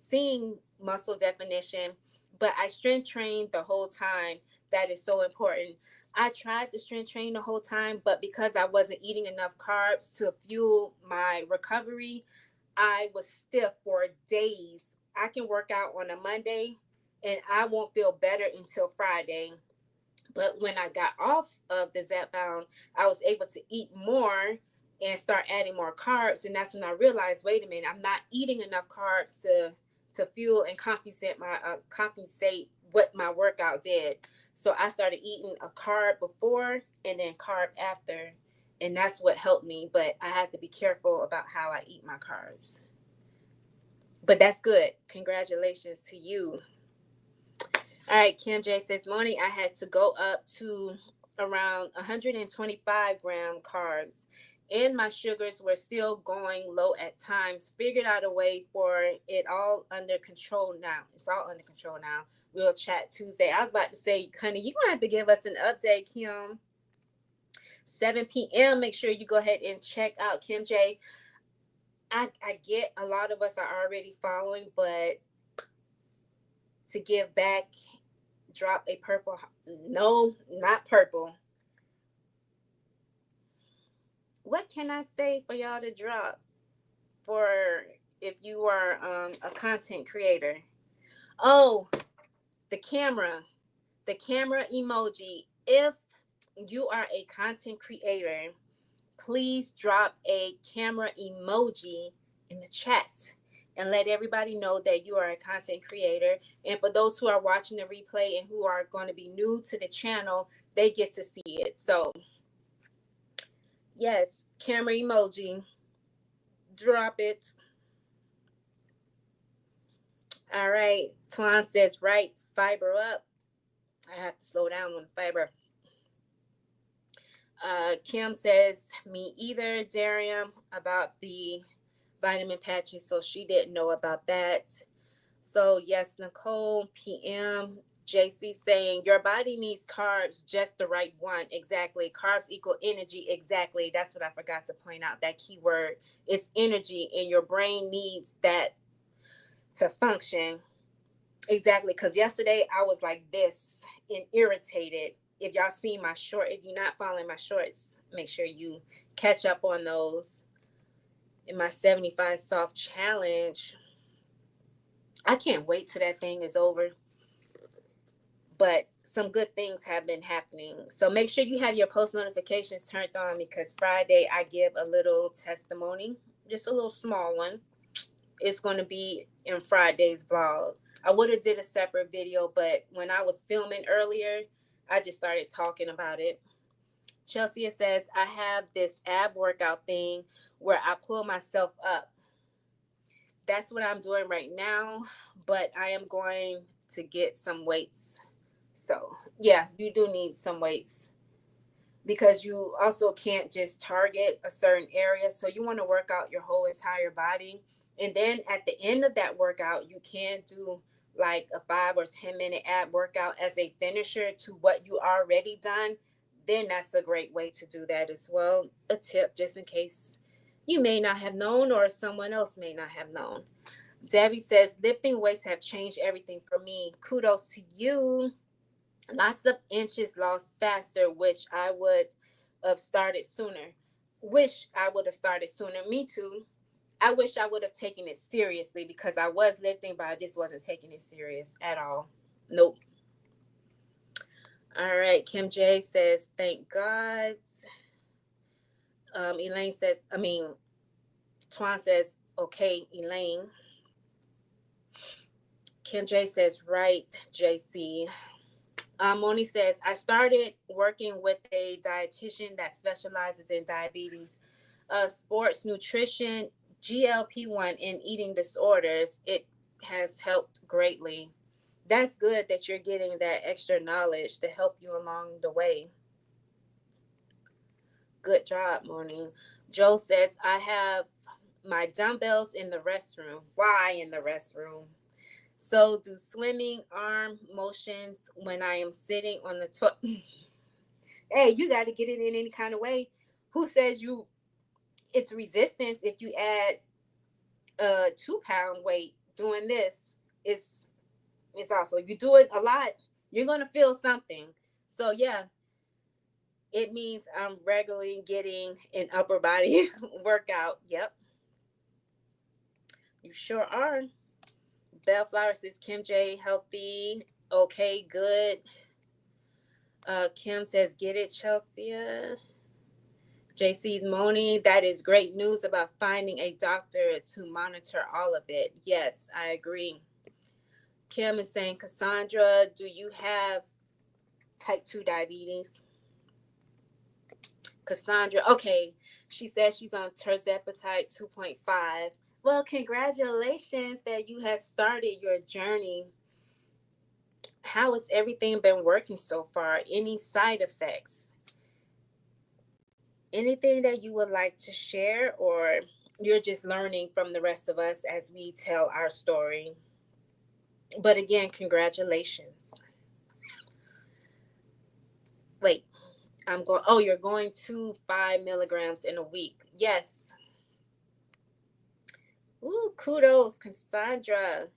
seeing muscle definition, but I strength trained the whole time. That is so important. I tried to strength train the whole time, but because I wasn't eating enough carbs to fuel my recovery, I was stiff for days. I can work out on a Monday, and I won't feel better until Friday. But when I got off of the Zepbound, I was able to eat more and start adding more carbs. And that's when I realized, wait a minute, I'm not eating enough carbs to fuel and compensate what my workout did. So I started eating a carb before and then carb after. And that's what helped me. But I have to be careful about how I eat my carbs. But that's good. Congratulations to you. All right, Kim J says, morning, I had to go up to around 125 gram carbs, and my sugars were still going low at times. Figured out a way for it all under control now. It's all under control now. We'll chat Tuesday. I was about to say, honey, you're going to have to give us an update, Kim. 7 p.m. Make sure you go ahead and check out Kim J. I get a lot of us are already following, but to give back, drop a purple, no, not purple. What can I say for y'all to drop for if you are a content creator? Oh, the camera, the camera emoji. If you are a content creator, please drop a camera emoji in the chat and let everybody know that you are a content creator. And for those who are watching the replay and who are going to be new to the channel, they get to see it. So, yes, camera emoji, drop it. All right. Twan says, right, fiber up. I have to slow down on the fiber. Kim says, me either, Darium, about the vitamin patches. So she didn't know about that. So, yes, Nicole, PM, JC saying, your body needs carbs, just the right one. Exactly. Carbs equal energy. Exactly. That's what I forgot to point out. That key word. It's energy, and your brain needs that to function. Exactly, because yesterday I was like this and irritated. If y'all see my short, if you're not following my shorts, make sure you catch up on those. In my 75 soft challenge, I can't wait till that thing is over. But some good things have been happening. So make sure you have your post notifications turned on, because Friday I give a little testimony, just a little small one. It's going to be in Friday's vlog. I would have did a separate video, but when I was filming earlier, I just started talking about it. Chelsea says, I have this ab workout thing where I pull myself up. That's what I'm doing right now, but I am going to get some weights. So, yeah, you do need some weights, because you also can't just target a certain area. So you want to work out your whole entire body. And then at the end of that workout, you can do like a 5 or 10 minute ab workout as a finisher to what you already done. Then that's a great way to do that as well. A tip just in case you may not have known or someone else may not have known. Debbie says, lifting weights have changed everything for me. Kudos to you. Lots of inches lost faster, which I would have started sooner. Wish I would have started sooner. Me too. I wish I would have taken it seriously, because I was lifting, but I just wasn't taking it serious at all. Nope. All right. Kim J says, thank God. Elaine says, Twan says, okay, Elaine. Kim J says, right, JC. Moni says, I started working with a dietitian that specializes in diabetes, sports nutrition, GLP-1, and eating disorders. It has helped greatly. That's good that you're getting that extra knowledge to help you along the way. Good job, Moni. Joe says, I have my dumbbells in the restroom. Why in the restroom? So do swimming arm motions when I am sitting on the toilet. Hey, you got to get it in any kind of way. Who says you it's resistance if you add a 2 pound weight doing this? It's also, if you do it a lot, you're gonna feel something. So yeah, it means I'm regularly getting an upper body workout. Yep, you sure are. Bellflower says Kim J healthy. Okay, good. Kim says get it, Chelsea. JC Moni, that is great news about finding a doctor to monitor all of it. Yes, I agree. Kim is saying, Cassandra, do you have type 2 diabetes? Cassandra, okay. She says she's on tirzepatide 2.5. Well, congratulations that you have started your journey. How has everything been working so far? Any side effects? Anything that you would like to share, or you're just learning from the rest of us as we tell our story? But again, congratulations. Wait, I'm going. Oh, you're going to 5 milligrams in a week. Yes. Ooh, kudos, Cassandra.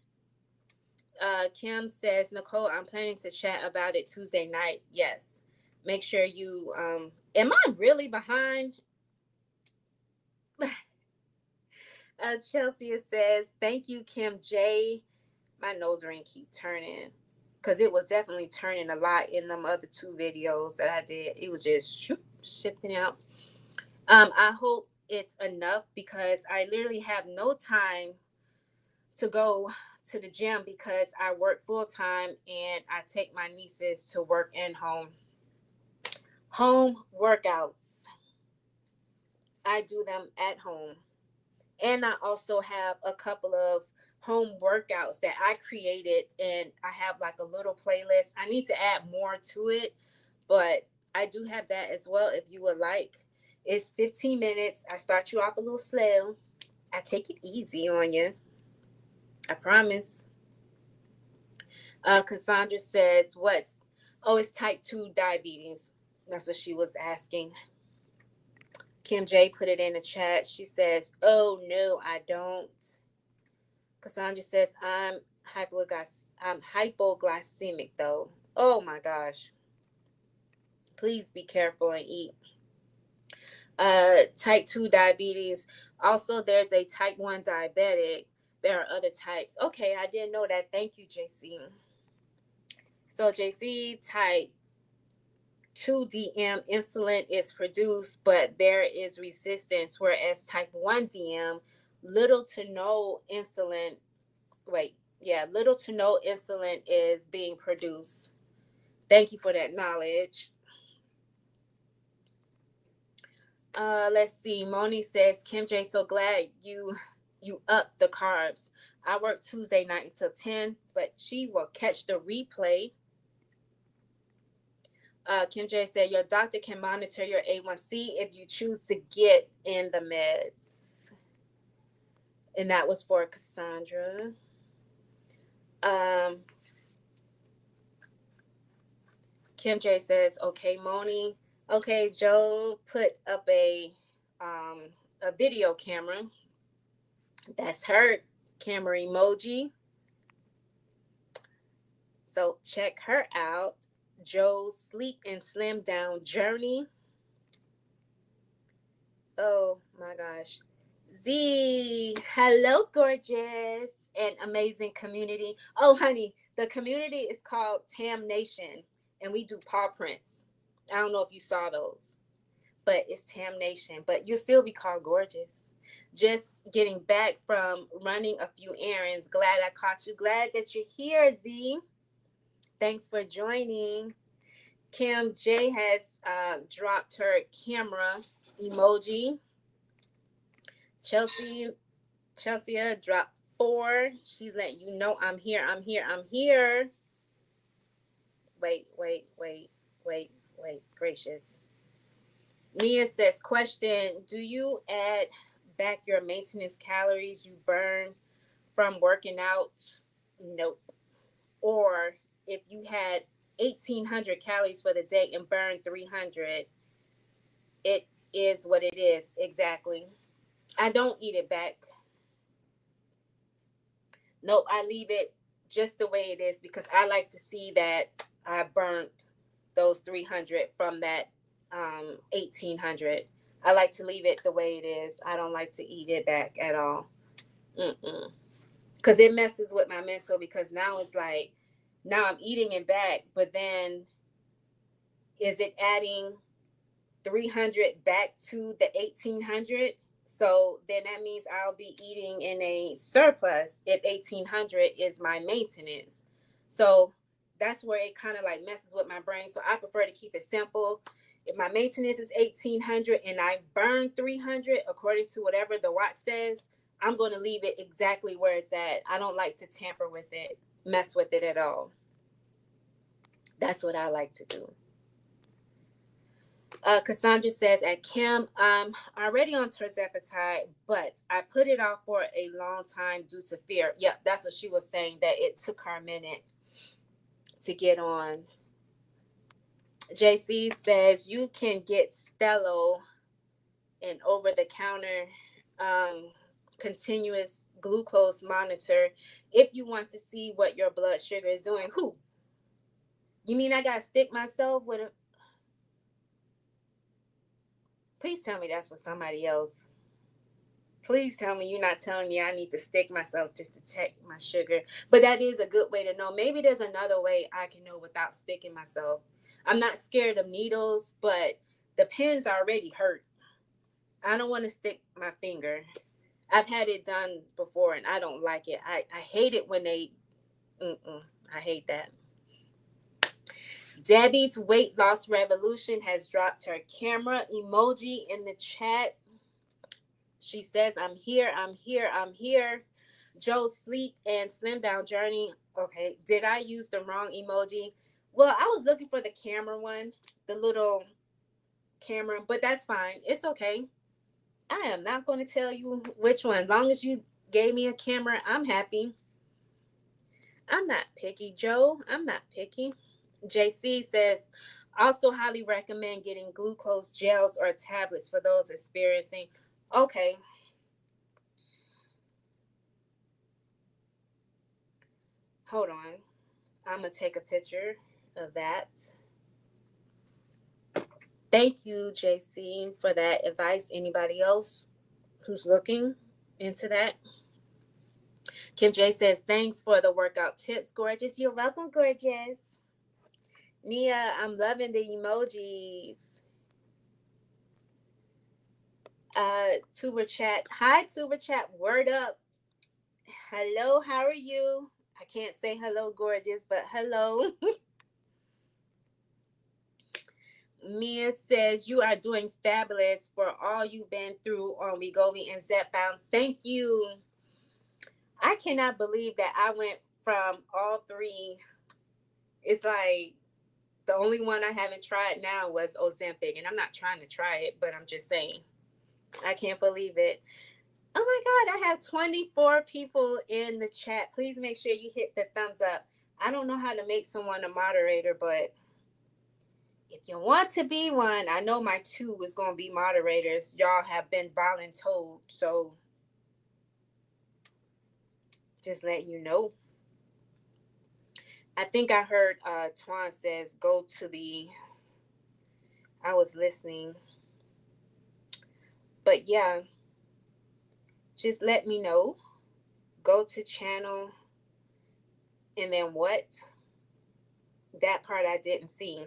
Kim says, Nicole, I'm planning to chat about it Tuesday night. Yes. Make sure you. Am I really behind? Chelsea says, thank you, Kim J. My nose ring keep turning because it was definitely turning a lot in them other two videos that I did. It was just shifting out. I hope it's enough because I literally have no time to go to the gym because I work full time and I take my nieces to work and home workouts. I do them at home. And I also have a couple of home workouts that I created, and I have like a little playlist. I need to add more to it, but I do have that as well if you would like. It's 15 minutes. I start you off a little slow. I take it easy on you. I promise. Cassandra says, what's, oh, it's type 2 diabetes. That's what she was asking. Kim J put it in the chat. She says, oh, no, I don't. Cassandra says, I'm hypoglycemic though. Oh my gosh. Please be careful and eat. Type 2 diabetes. Also, there's a type 1 diabetic. There are other types. Okay, I didn't know that. Thank you, JC. So, JC, type 2 DM insulin is produced, but there is resistance, whereas type 1 DM, little to no insulin little to no insulin is being produced. Thank you for that knowledge. Let's see. Moni says, Kim J, so glad you up the carbs. I work Tuesday night until 10, but she will catch the replay. Kim J said, your doctor can monitor your A1C if you choose to get in the meds. And that was for Cassandra. Kim J says, okay, Moni. Okay, Joe put up a video camera. That's her camera emoji. So check her out. Joe's Sleep and Slim Down Journey. Oh my gosh. Z, hello, gorgeous and amazing community. Oh, honey, the community is called Tam Nation, and we do paw prints. I don't know if you saw those, but it's Tam Nation. But you'll still be called gorgeous. Just getting back from running a few errands. Glad I caught you. Glad that you're here, Z. Thanks for joining. Kim J has dropped her camera emoji. Chelsea dropped 4. She's letting you know I'm here. I'm here. I'm here. Wait. Gracious. Nia says, question, do you add back your maintenance calories you burn from working out? Nope. Or if you had 1,800 calories for the day and burned 300, it is what it is. Exactly. I don't eat it back. Nope, I leave it just the way it is because I like to see that I burnt those 300 from that 1,800. I like to leave it the way it is. I don't like to eat it back at all. Mm-mm. because it messes with my mental, because now it's like, now I'm eating it back, but then is it adding 300 back to the 1800? So then that means I'll be eating in a surplus if 1800 is my maintenance. So that's where it kind of like messes with my brain. So I prefer to keep it simple. If my maintenance is 1800 and I burn 300 according to whatever the watch says, I'm going to leave it exactly where it's at. I don't like to tamper with it, mess with it at all. That's what I like to do. Cassandra says, at Kim, I'm already on terzepatide, but I put it off for a long time due to fear. Yep, that's what she was saying, that it took her a minute to get on. JC says, you can get Stello, an over the counter um, continuous glucose monitor, if you want to see what your blood sugar is doing. Who? You mean I got to stick myself with a. Please tell me that's for somebody else. Please tell me you're not telling me I need to stick myself just to check my sugar. But that is a good way to know. Maybe there's another way I can know without sticking myself. I'm not scared of needles, but the pins already hurt. I don't want to stick my finger. I've had it done before and I don't like it. I hate it when they. Mm-mm, I hate that. Debbie's weight loss revolution has dropped her camera emoji in the chat. She says, I'm here, I'm here, I'm here. Joe's sleep and slim down journey. Okay, did I use the wrong emoji? Well, I was looking for the camera one, the little camera, but that's fine. It's okay. I am not going to tell you which one. As long as you gave me a camera, I'm happy. I'm not picky, Joe. I'm not picky. JC says, also highly recommend getting glucose gels or tablets for those experiencing. Okay, hold on. I'm going to take a picture of that. Thank you, JC, for that advice. Anybody else who's looking into that? Kim J says, thanks for the workout tips, gorgeous. You're welcome, gorgeous. Nia, I'm loving the emojis. Tuber chat. Hi, Tuber chat. Word up. Hello, how are you? I can't say hello, gorgeous, but hello. Mia says, you are doing fabulous for all you've been through on Wegovy and Zepbound. Thank you. I cannot believe that I went from all three. It's like the only one I haven't tried now was Ozempic, and I'm not trying to try it, but I'm just saying. I can't believe it. Oh my God, I have 24 people in the chat. Please make sure you hit the thumbs up. I don't know how to make someone a moderator, but if you want to be one, I know my two is going to be moderators. Y'all have been voluntold, so just let you know. I think I heard Twan says go to the. I was listening, but yeah, just let me know. Go to channel, and then what? That part I didn't see.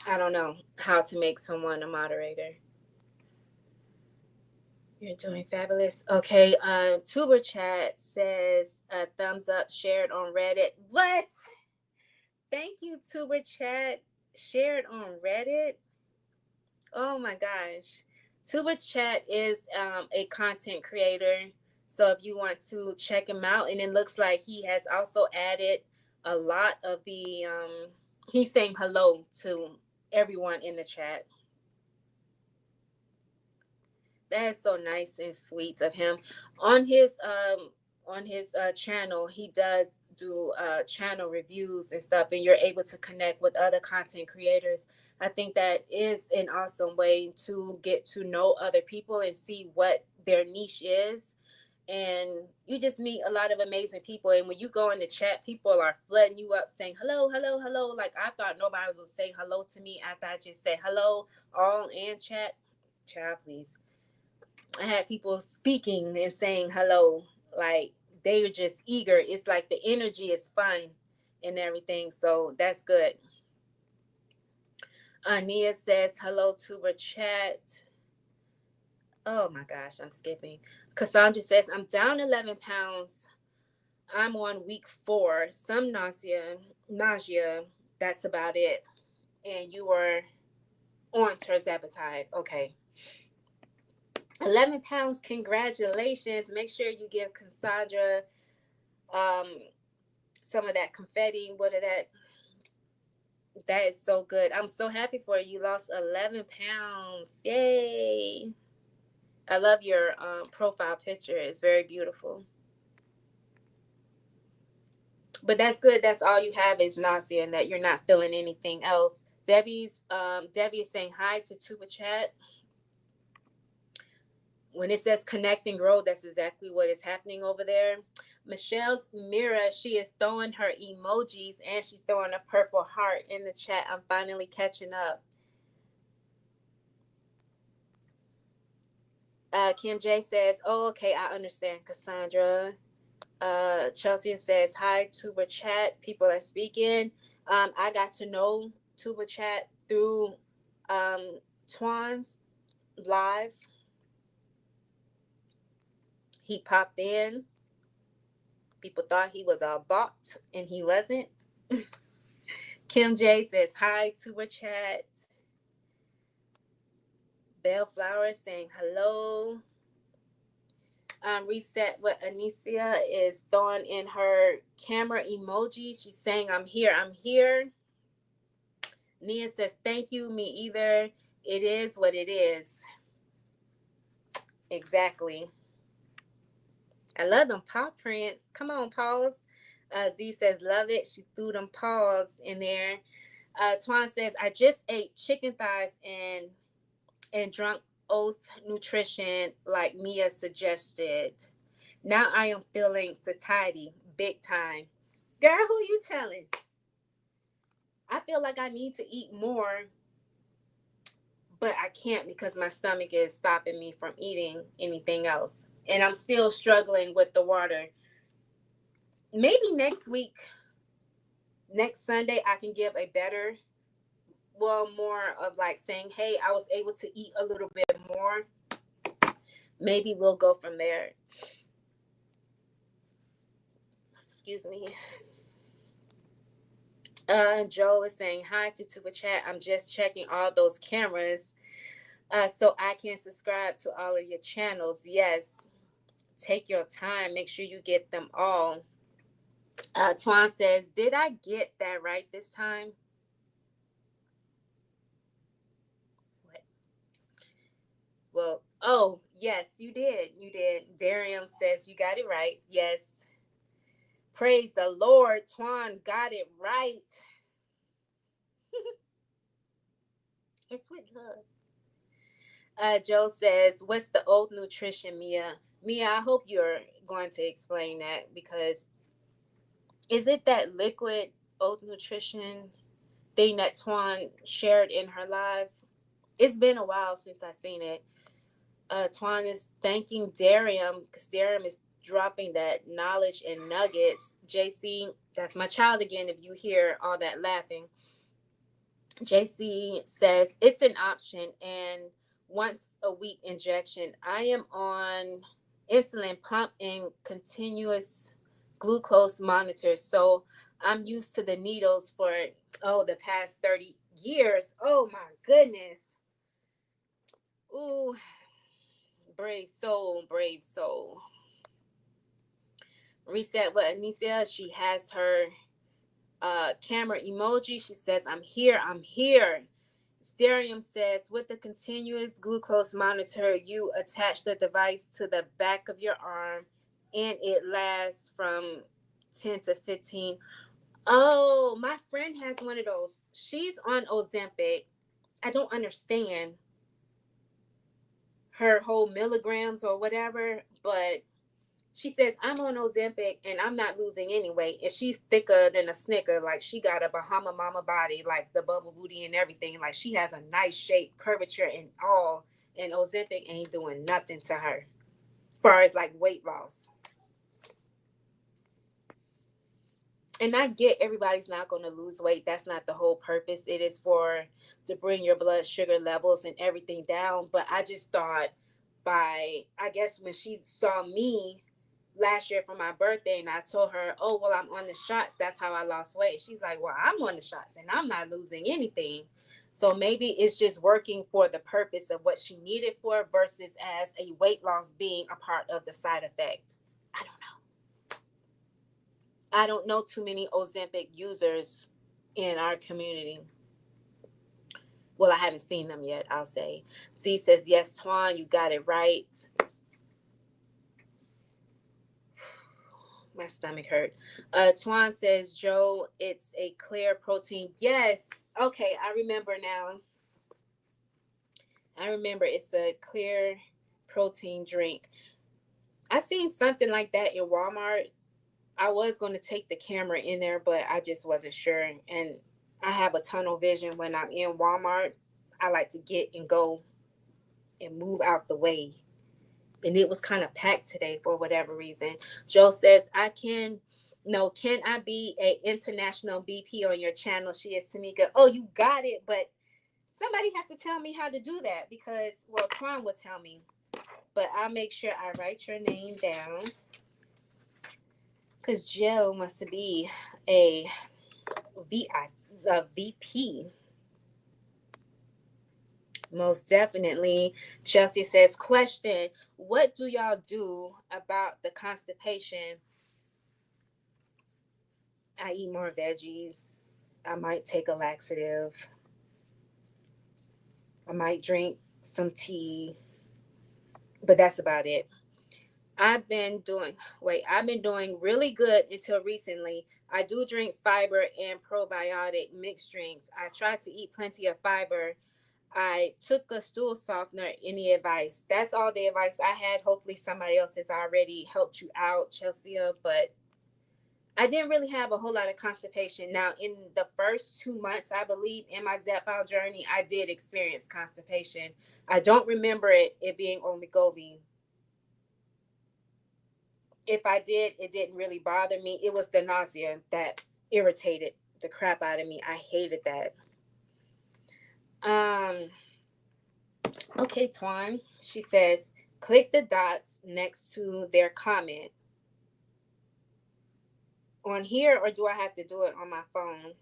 I don't know how to make someone a moderator. You're doing fabulous. Okay, Tuber Chat says thumbs up shared on Reddit. What? Thank you, Tuber Chat. Shared on Reddit. Oh my gosh. Tuber Chat is a content creator. So if you want to check him out, and it looks like he has also added a lot of the he's saying hello to everyone in the chat. That is so nice and sweet of him. On his channel, he does do channel reviews and stuff, and you're able to connect with other content creators. I think that is an awesome way to get to know other people and see what their niche is. And you just meet a lot of amazing people. And when you go in the chat, people are flooding you up saying hello, hello, hello. Like I thought nobody would say hello to me after I just said hello all in chat. Child, please. I had people speaking and saying hello. Like they were just eager. It's like the energy is fun and everything. So that's good. Nia says hello to her chat. Oh my gosh, I'm skipping. Cassandra says I'm down 11 pounds. I'm on week 4. Some nausea. That's about it. And you were on terzepatide. Okay. 11 pounds. Congratulations. Make sure you give Cassandra um some of that confetti. What of that? That is so good. I'm so happy for you. You lost 11 pounds. Yay. I love your profile picture. It's very beautiful. But that's good. That's all you have is nausea and that you're not feeling anything else. Debbie is saying hi to Tuba Chat. When it says connect and grow, that's exactly what is happening over there. Michelle's Mira, she is throwing her emojis and she's throwing a purple heart in the chat. I'm finally catching up. Kim J says, oh, okay, I understand, Cassandra. Chelsea says, hi, Tuba Chat. People are speaking. I got to know Tuba Chat through Twan's live. He popped in. People thought he was a bot, and he wasn't. Kim J says, hi, Tuba Chat. Bellflower saying hello. Reset what Anicia is throwing in her camera emoji. She's saying, I'm here, I'm here. Nia says, thank you, me either. It is what it is. Exactly. I love them paw prints. Come on, paws. Z says, love it. She threw them paws in there. Twan says, I just ate chicken thighs and drunk Oath Nutrition like Mia suggested. Now I am feeling satiety big time. Girl, who you telling? I feel like I need to eat more, but I can't because my stomach is stopping me from eating anything else. And I'm still struggling with the water. Maybe next week, next Sunday, I can give a better, well, more of like saying, hey, I was able to eat a little bit more. Maybe we'll go from there. Excuse me. Joe is saying hi to Tuba Chat. I'm just checking all those cameras so I can subscribe to all of your channels. Yes, take your time. Make sure you get them all. Twan says, did I get that right this time? What? Well, oh, yes, you did. You did. Darian says you got it right. Yes. Praise the Lord. Twan got it right. It's with love. Joe says, what's the old nutrition, Mia? Mia, I hope you're going to explain that because is it that liquid oat nutrition thing that Twan shared in her live? It's been a while since I've seen it. Twan is thanking Darium because Darium is dropping that knowledge and nuggets. JC, that's my child again. If you hear all that laughing, JC says it's an option and once a week injection. I am on insulin pump and continuous glucose monitor, so I'm used to the needles for the past 30 years. Oh my goodness. Ooh, brave soul, brave soul. Reset what Anicia. She has her camera emoji. She says, I'm here, I'm here. Sterium says, with the continuous glucose monitor, you attach the device to the back of your arm and it lasts from 10 to 15. Oh, my friend has one of those. She's on Ozempic. I don't understand her whole milligrams or whatever, but she says, I'm on Ozempic and I'm not losing any weight. And she's thicker than a snicker. Like she got a Bahama mama body, like the bubble booty and everything. Like she has a nice shape, curvature and all. and Ozempic ain't doing nothing to her. As far as like weight loss. And I get everybody's not going to lose weight. That's not the whole purpose. It is for to bring your blood sugar levels and everything down. But I just thought by I guess when she saw me last year for my birthday and I told her, "Oh, well, I'm on the shots. That's how I lost weight." She's like, "Well, I'm on the shots and I'm not losing anything." So maybe it's just working for the purpose of what she needed for versus as a weight loss being a part of the side effect. I don't know. I don't know too many Ozempic users in our community. Well, I haven't seen them yet, I'll say. Z says, yes, Twan, you got it right. My stomach hurt. Twan says, Joe, it's a clear protein. Yes. Okay, I remember now. I remember it's a clear protein drink. I seen something like that in Walmart. I was going to take the camera in there, but I just wasn't sure. And I have a tunnel vision when I'm in Walmart. I like to get and go and move out the way. And it was kind of packed today for whatever reason. Joe says, I can, no, can I be a international BP on your channel? She is Tamika. Oh, you got it. But somebody has to tell me how to do that because, well, Twan will tell me. But I'll make sure I write your name down because Joe must be a VP. Most definitely. Chelsea says, question, what do y'all do about the constipation? I eat more veggies. I might take a laxative. I might drink some tea, but that's about it. I've been doing really good until recently. I do drink fiber and probiotic mixed drinks. I try to eat plenty of fiber. I took a stool softener. Any advice? That's all the advice I had. Hopefully, somebody else has already helped you out, Chelsea. But I didn't really have a whole lot of constipation. Now, in the first 2 months, I believe, in my Zepbound journey, I did experience constipation. I don't remember it being on Wegovy. If I did, it didn't really bother me. It was the nausea that irritated the crap out of me. I hated that. Um, Okay, Twan. She says, click the dots next to their comment on here, or do I have to do it on my phone?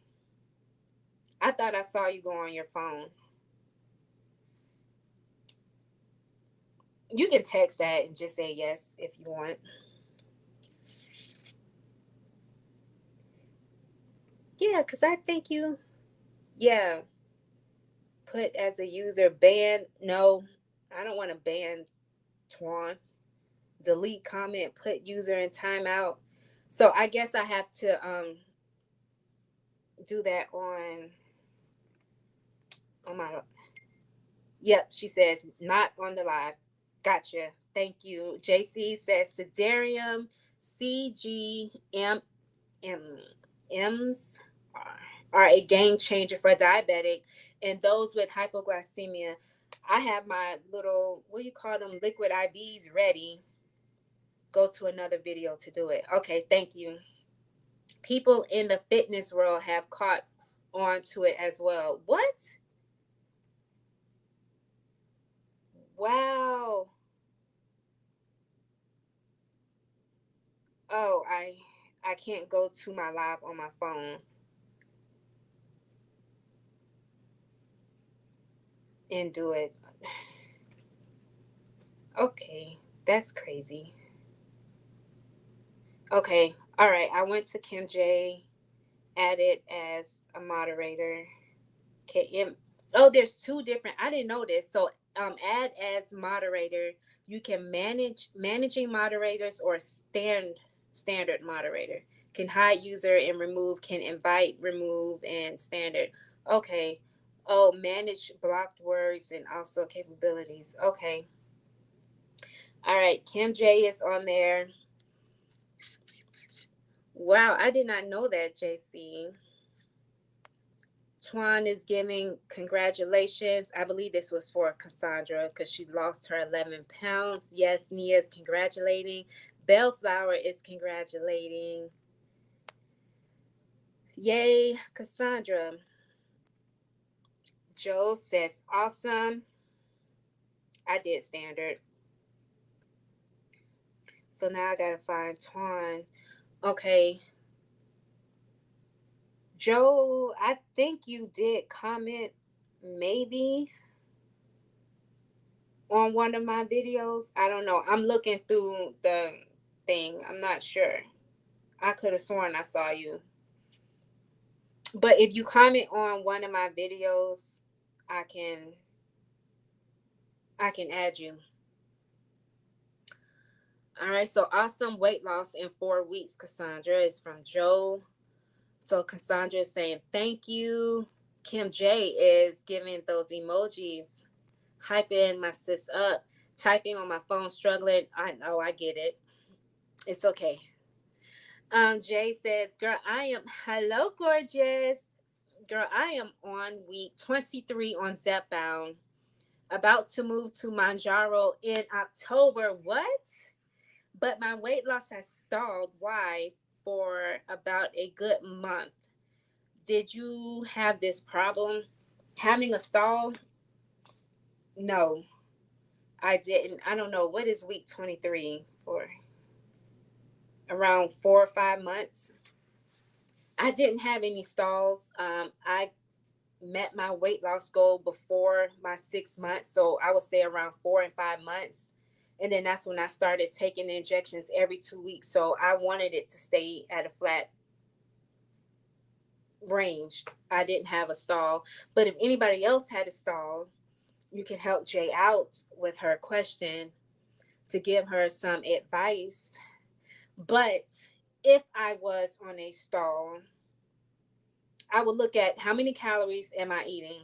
I thought I saw you go on your phone. You can text that and just say yes if you want. Yeah, because I think yeah, put as a user ban. No, I don't want to ban Twan. Delete comment, put user in timeout. So I guess I have to do that on my. Yep, she says not on the live. Gotcha. Thank you. JC says sedarium, CGM, M's are a game changer for diabetic and those with hypoglycemia. I have my little, what do you call them, liquid IVs ready. Go to another video to do it. Okay, thank you. People in the fitness world have caught on to it as well. What? Wow. Oh, I can't go to my live on my phone and do it. Okay, that's crazy. Okay, all right. I went to Kim J, added as a moderator. KM. Oh, there's two different. I didn't know this. So, add as moderator. You can managing moderators or standard moderator. Can hide user and remove. Can invite, remove, and standard. Okay. Oh, manage blocked words and also capabilities. Okay. All right. Kim J is on there. Wow, I did not know that, JC. Twan is giving congratulations. I believe this was for Cassandra because she lost her 11 pounds. Yes, Nia's congratulating. Bellflower is congratulating. Yay, Cassandra. Joe says awesome. I did standard. So now I gotta find Twan. Okay. Joe, I think you did comment maybe on one of my videos. I don't know. I'm looking through the thing. I'm not sure. I could have sworn I saw you. But if you comment on one of my videos, I can I can add you. All right, so awesome weight loss in 4 weeks, Cassandra, is from Joe. So Cassandra is saying thank you. Kim J is giving those emojis, hyping my sis up, typing on my phone, struggling. I know, I get it. It's okay. Jay says, girl, I am hello, gorgeous. Girl, I am on week 23 on Zepbound, about to move to Mounjaro in October. What? But my weight loss has stalled. Why? For about a good month. Did you have this problem? Having a stall? No, I didn't. I don't know. What is week 23 for? Around 4 or 5 months. I didn't have any stalls. I met my weight loss goal before my 6 months. So I would say around 4 and 5 months. And then that's when I started taking injections every 2 weeks. So I wanted it to stay at a flat range. I didn't have a stall. But if anybody else had a stall, you can help Jay out with her question to give her some advice. But if I was on a stall, I would look at how many calories am I eating.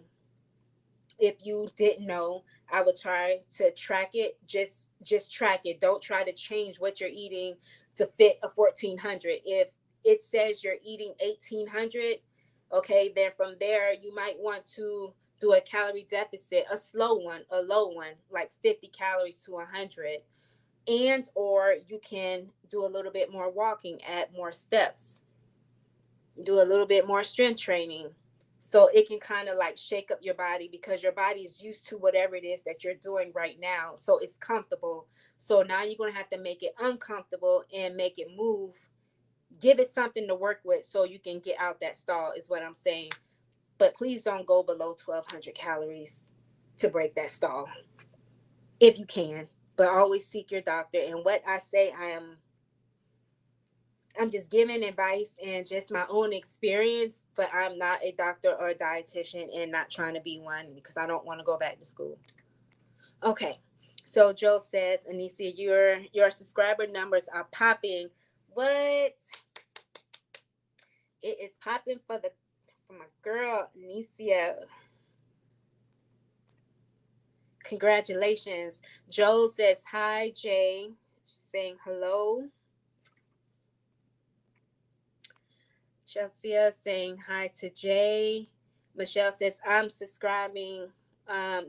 If you didn't know, I would try to track it. Just track it. Don't try to change what you're eating to fit a 1400. If it says you're eating 1800, okay, then from there you might want to do a calorie deficit, a slow one, a low one, like 50 calories to 100. And or you can do a little bit more walking, add more steps, do a little bit more strength training, so it can kind of like shake up your body because your body is used to whatever it is that you're doing right now, so it's comfortable. So now you're going to have to make it uncomfortable and make it move. Give it something to work with so you can get out that stall is what I'm saying. But please don't go below 1200 calories to break that stall if you can, but always seek your doctor. And what I say, I'm just giving advice and just my own experience, but I'm not a doctor or a dietitian and not trying to be one because I don't want to go back to school. Okay. So Joe says, Anisia, your subscriber numbers are popping. What? It is popping for my girl Anisia. Congratulations. Joe says hi, Jay. Saying hello. Chelsea saying hi to Jay. Michelle says, I'm subscribing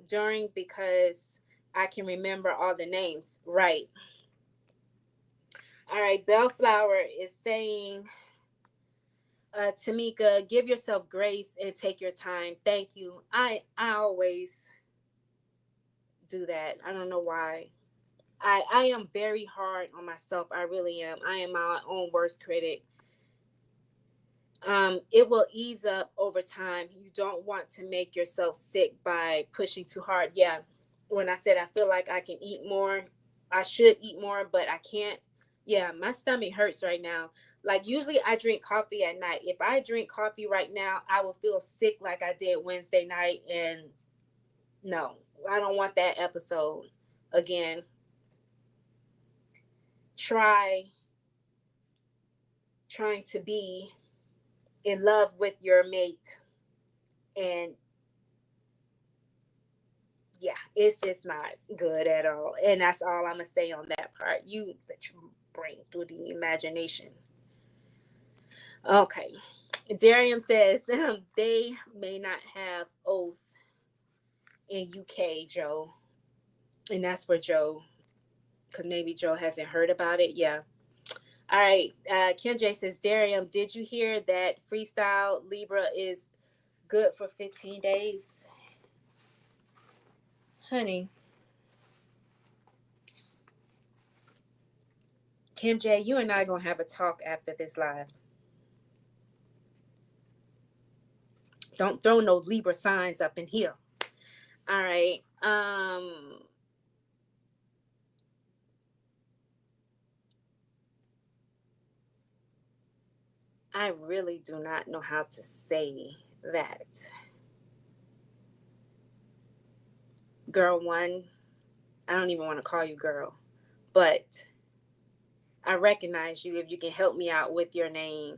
during because I can remember all the names. Right. All right. Bellflower is saying, Tamika, give yourself grace and take your time. Thank you. I always do that. I don't know why. I am very hard on myself. I really am. I am my own worst critic. It will ease up over time. You don't want to make yourself sick by pushing too hard. Yeah, when I said I feel like I can eat more, I should eat more, but I can't. Yeah, my stomach hurts right now. Like usually I drink coffee at night. If I drink coffee right now, I will feel sick like I did Wednesday night. And no, I don't want that episode again. Try trying to be in love with your mate, and yeah, it's just not good at all. And that's all I'm gonna say on that part. You let your brain through the imagination. Okay. Darium says they may not have oath in UK, Joe. And that's for Joe, because maybe Joe hasn't heard about it. Yeah. All right. Kim J says, Darium, did you hear that freestyle Libra is good for 15 days? Honey, Kim J, you and I going to have a talk after this live. Don't throw no Libra signs up in here. All right. I really do not know how to say that. Girl one, I don't even want to call you girl, but I recognize you if you can help me out with your name.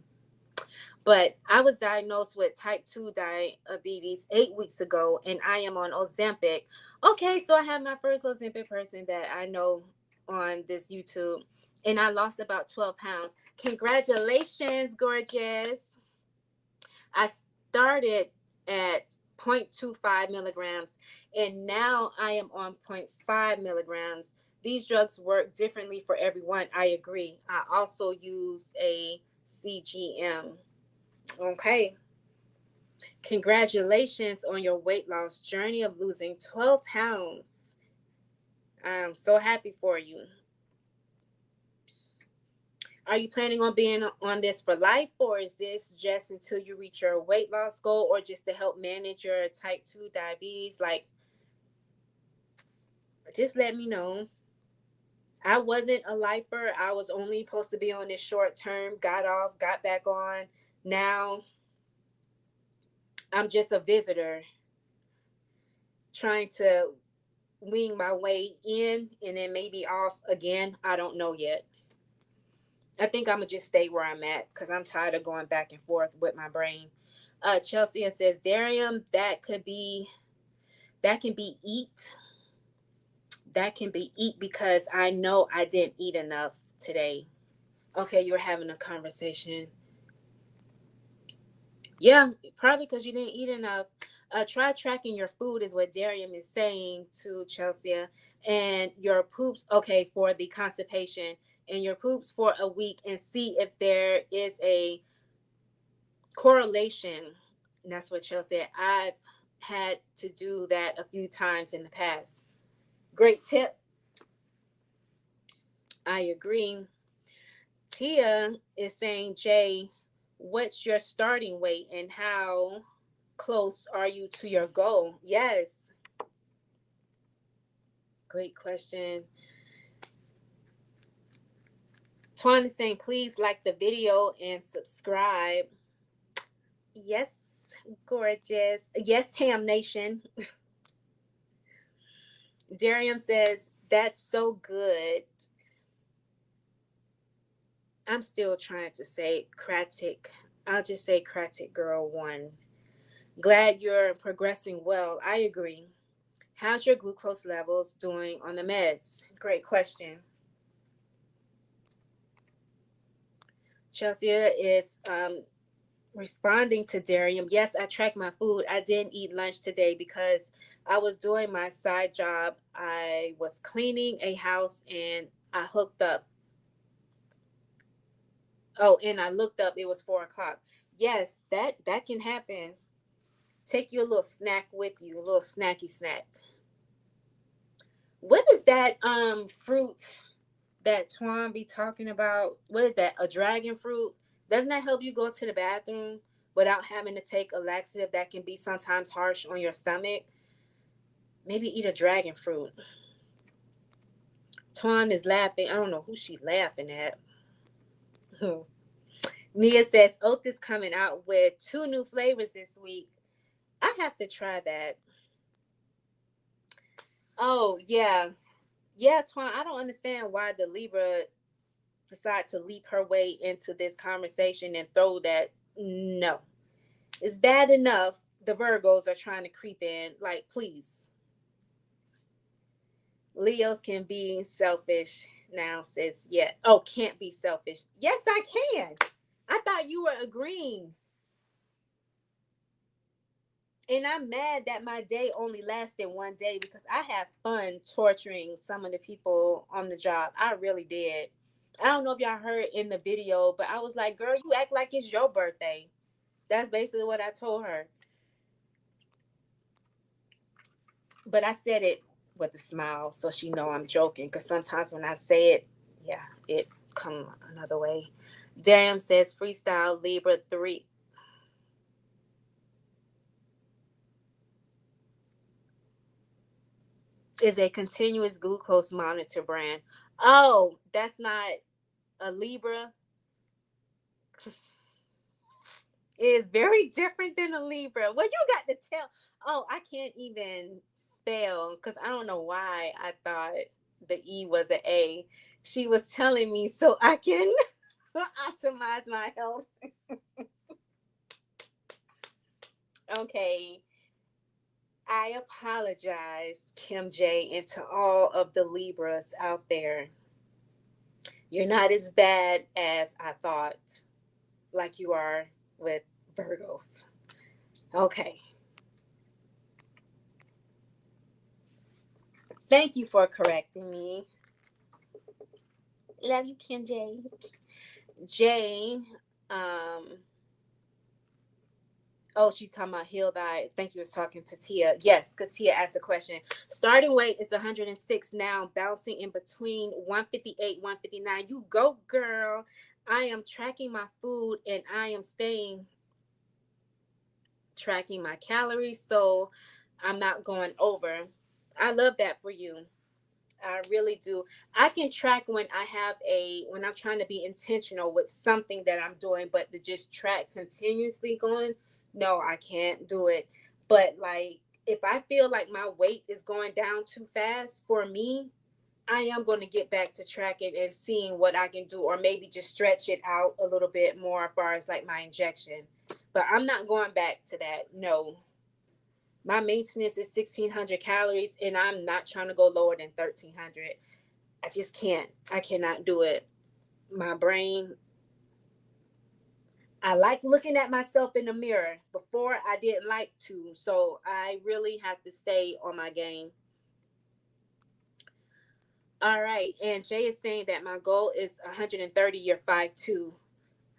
But I was diagnosed with type 2 diabetes 8 weeks ago, and I am on Ozempic. Okay, so I have my first Ozempic person that I know on this YouTube, and I lost about 12 pounds. Congratulations, gorgeous. I started at 0.25 milligrams, and now I am on zero point 0.5 milligrams. These drugs work differently for everyone. I agree. I also use a CGM. Okay. Congratulations on your weight loss journey of losing 12 pounds. I'm so happy for you. Are you planning on being on this for life, or is this just until you reach your weight loss goal, or just to help manage your type 2 diabetes? Like, just let me know. I wasn't a lifer. I was only supposed to be on this short term, got off, got back on. Now I'm just a visitor trying to wing my way in and then maybe off again. I don't know yet. I think I'm gonna just stay where I'm at because I'm tired of going back and forth with my brain. Chelsea says, Darium, that can be eat. That can be eat because I know I didn't eat enough today. Okay, you're having a conversation. Yeah, probably because you didn't eat enough. Try tracking your food, is what Darium is saying to Chelsea. And your poops, okay, for the constipation, and your poops for a week, and see if there is a correlation. And that's what Chelsea said. I've had to do that a few times in the past. Great tip. I agree. Tia is saying, Jay, what's your starting weight and how close are you to your goal? Yes, great question. Twan is saying, please like the video and subscribe. Yes, gorgeous. Yes, Tam Nation. Darium says, that's so good. I'm still trying to say Kratic. I'll just say Kratic Girl 1. Glad you're progressing well. I agree. How's your glucose levels doing on the meds? Great question. Chelsea is responding to Darium. Yes, I tracked my food. I didn't eat lunch today because I was doing my side job. I was cleaning a house and I hooked up. Oh, and I looked up. It was 4 o'clock. Yes, that can happen. Take you a little snack with you, a little snacky snack. What is that fruit that Twan be talking about? What is that? A dragon fruit? Doesn't that help you go to the bathroom without having to take a laxative that can be sometimes harsh on your stomach? Maybe eat a dragon fruit. Twan is laughing. I don't know who she laughing at. Nia says Oath is coming out with 2 new flavors this week. I have to try that. Oh yeah, yeah, Twan. I don't understand why the Libra decide to leap her way into this conversation and throw that. No, it's bad enough the Virgos are trying to creep in. Like, please. Leos can be selfish now, says, yeah. Oh, can't be selfish. Yes, I can. I thought you were agreeing. And I'm mad that my day only lasted one day because I had fun torturing some of the people on the job. I really did. I don't know if y'all heard in the video, but I was like, girl, you act like it's your birthday. That's basically what I told her. But I said it with a smile so she know I'm joking. Because sometimes when I say it, yeah, it come another way. Darian says freestyle Libra 3 is a continuous glucose monitor brand. Oh, that's not a Libra. It is very different than a Libra. Well, you got to tell. Oh, I can't even spell because I don't know why I thought the E was an A. She was telling me so I can optimize my health. Okay. I apologize, Kim J, and to all of the Libras out there. You're not as bad as I thought, like you are with Virgos. Okay. Thank you for correcting me. Love you, Kim J. J, um, oh, she's talking about healed eye. I think you was talking to Tia. Yes, because Tia asked a question. Starting weight is 106 now, bouncing in between 158, 159. You go, girl. I am tracking my food and I am staying tracking my calories so I'm not going over. I love that for you. I really do. I can track when I'm trying to be intentional with something that I'm doing, but to just track continuously going, no, I can't do it. But like if I feel like my weight is going down too fast for me, I am going to get back to tracking and seeing what I can do, or maybe just stretch it out a little bit more as far as like my injection. But I'm not going back to that. No, my maintenance is 1,600 calories, and I'm not trying to go lower than 1,300. I just can't. I cannot do it. My brain, I like looking at myself in the mirror. Before, I didn't like to. So I really have to stay on my game. All right. And Jay is saying that my goal is 130. You're 5'2".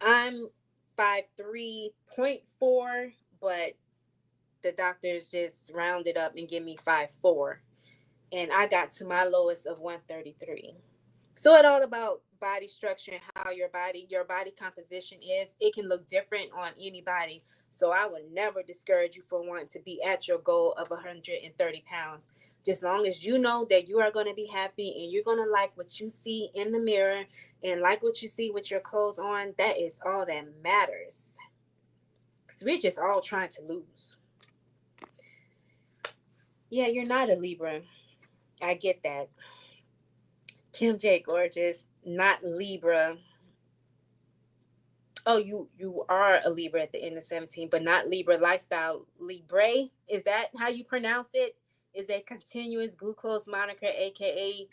I'm 5'3.4, but the doctors just rounded up and give me 5'4". And I got to my lowest of 133. So it all about body structure and how your body composition is. It can look different on anybody. So I would never discourage you from wanting to be at your goal of 130 pounds. Just long as you know that you are going to be happy and you're going to like what you see in the mirror and like what you see with your clothes on, that is all that matters. Because we're just all trying to lose. Yeah, you're not a Libra. I get that. Kim J. Gorgeous, not Libra. Oh, you are a Libra at the end of 17, but not Libra lifestyle. Libre, is that how you pronounce it? Is a continuous glucose moniker, aka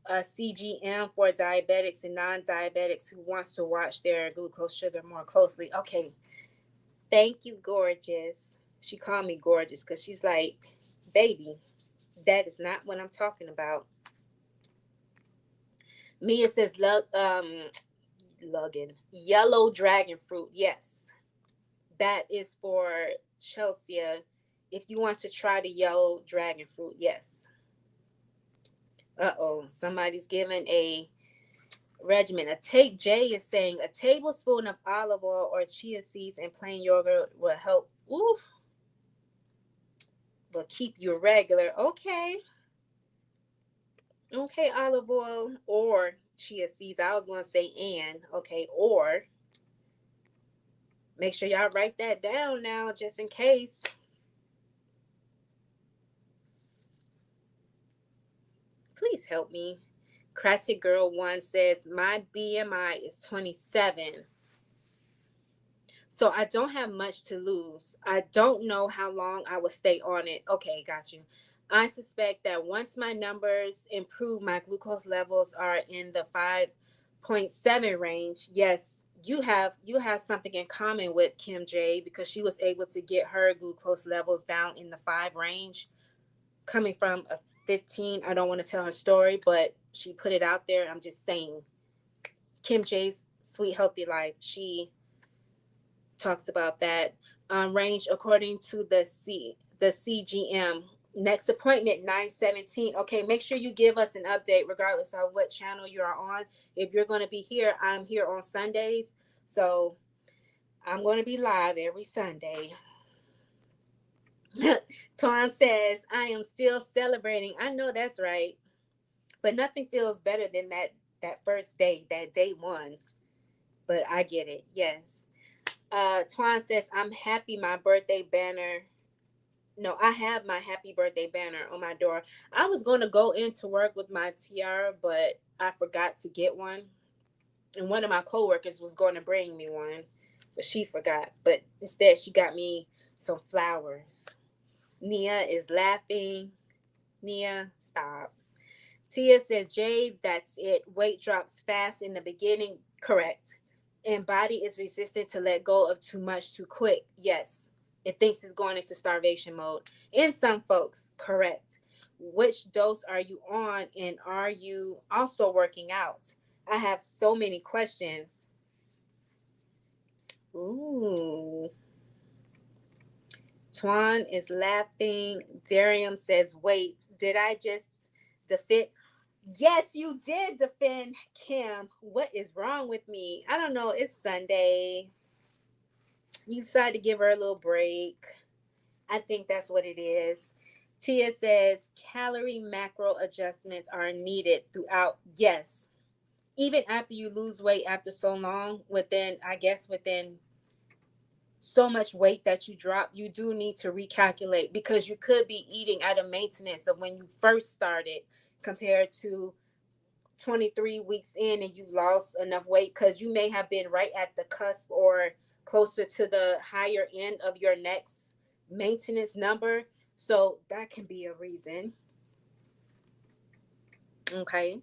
CGM, for diabetics and non-diabetics who wants to watch their glucose sugar more closely. Okay, thank you, gorgeous. She called me gorgeous because she's like, baby, that is not what I'm talking about. Mia says, Luggin, yellow dragon fruit. Yes, that is for Chelsea. If you want to try the yellow dragon fruit, yes. Uh-oh, somebody's giving a regimen. Jay is saying a tablespoon of olive oil or chia seeds and plain yogurt will help. Ooh, will keep you regular. Okay, okay, olive oil or chia seeds. I was going to say and okay, or make sure y'all write that down now, just in case. Please help me. Cratty Girl 1 says, my BMI is 27. So I don't have much to lose. I don't know how long I will stay on it. Okay, got you. I suspect that once my numbers improve, my glucose levels are in the 5.7 range. Yes, you have something in common with Kim J, because she was able to get her glucose levels down in the 5 range, coming from a 15. I don't want to tell her story, but she put it out there. I'm just saying, Kim J's Sweet Healthy Life, she talks about that range according to the CGM. Next appointment 9:17. Okay, make sure you give us an update regardless of what channel you are on. If you're going to be here, I'm here on Sundays, so I'm going to be live every Sunday. Torn says, I am still celebrating. I know that's right. But nothing feels better than that first day, that day one. But I get it. Yes. Twan says, I'm happy my birthday banner. No, I have my happy birthday banner on my door. I was going to go into work with my tiara, but I forgot to get one. And one of my coworkers was going to bring me one, but she forgot. But instead, she got me some flowers. Nia is laughing. Nia, stop. Tia says, Jade, that's it. Weight drops fast in the beginning. Correct. And body is resistant to let go of too much too quick. Yes. It thinks it's going into starvation mode. In some folks, correct. Which dose are you on, and are you also working out? I have so many questions. Ooh. Twan is laughing. Darium says, wait, did I just defend? Yes, you did defend Kim. What is wrong with me? I don't know. It's Sunday. You decided to give her a little break. I think that's what it is. Tia says calorie macro adjustments are needed throughout. Yes. Even after you lose weight after so long, within so much weight that you drop, you do need to recalculate, because you could be eating at a maintenance of when you first started compared to 23 weeks in and you've lost enough weight, because you may have been right at the cusp or closer to the higher end of your next maintenance number. So that can be a reason. Okay.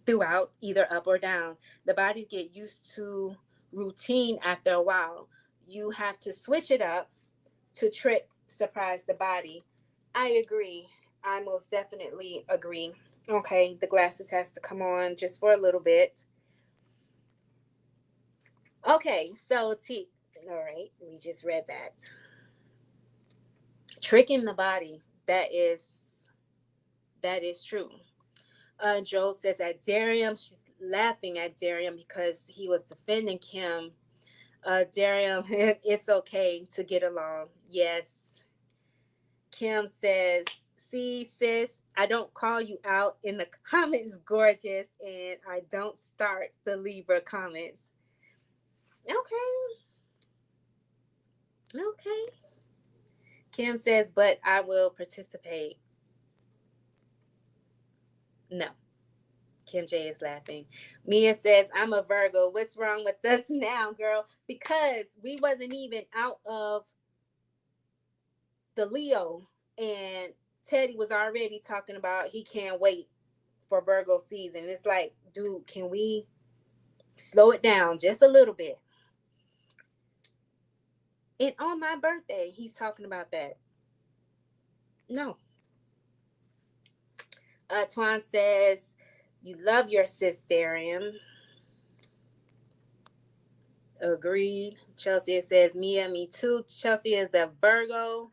Throughout, either up or down, the body get used to routine after a while. You have to switch it up to surprise the body. I agree. I most definitely agree. Okay, the glasses has to come on just for a little bit. Okay, so all right, we just read that. Tricking the body. That is true. Joel says at Darium, she's laughing at Darium because he was defending Kim. Darium, it's okay to get along. Yes. Kim says, see, sis, I don't call you out in the comments, gorgeous, and I don't start the Libra comments. Okay. Okay. Kim says, but I will participate. No. Kim J is laughing. Mia says, I'm a Virgo. What's wrong with us now, girl? Because we wasn't even out of the Leo, and Teddy was already talking about he can't wait for Virgo season. It's like, dude, can we slow it down just a little bit? And on my birthday, he's talking about that. No. Twan says, you love your sis, Darian. Agreed. Chelsea says, Mia, me too. Chelsea is a Virgo.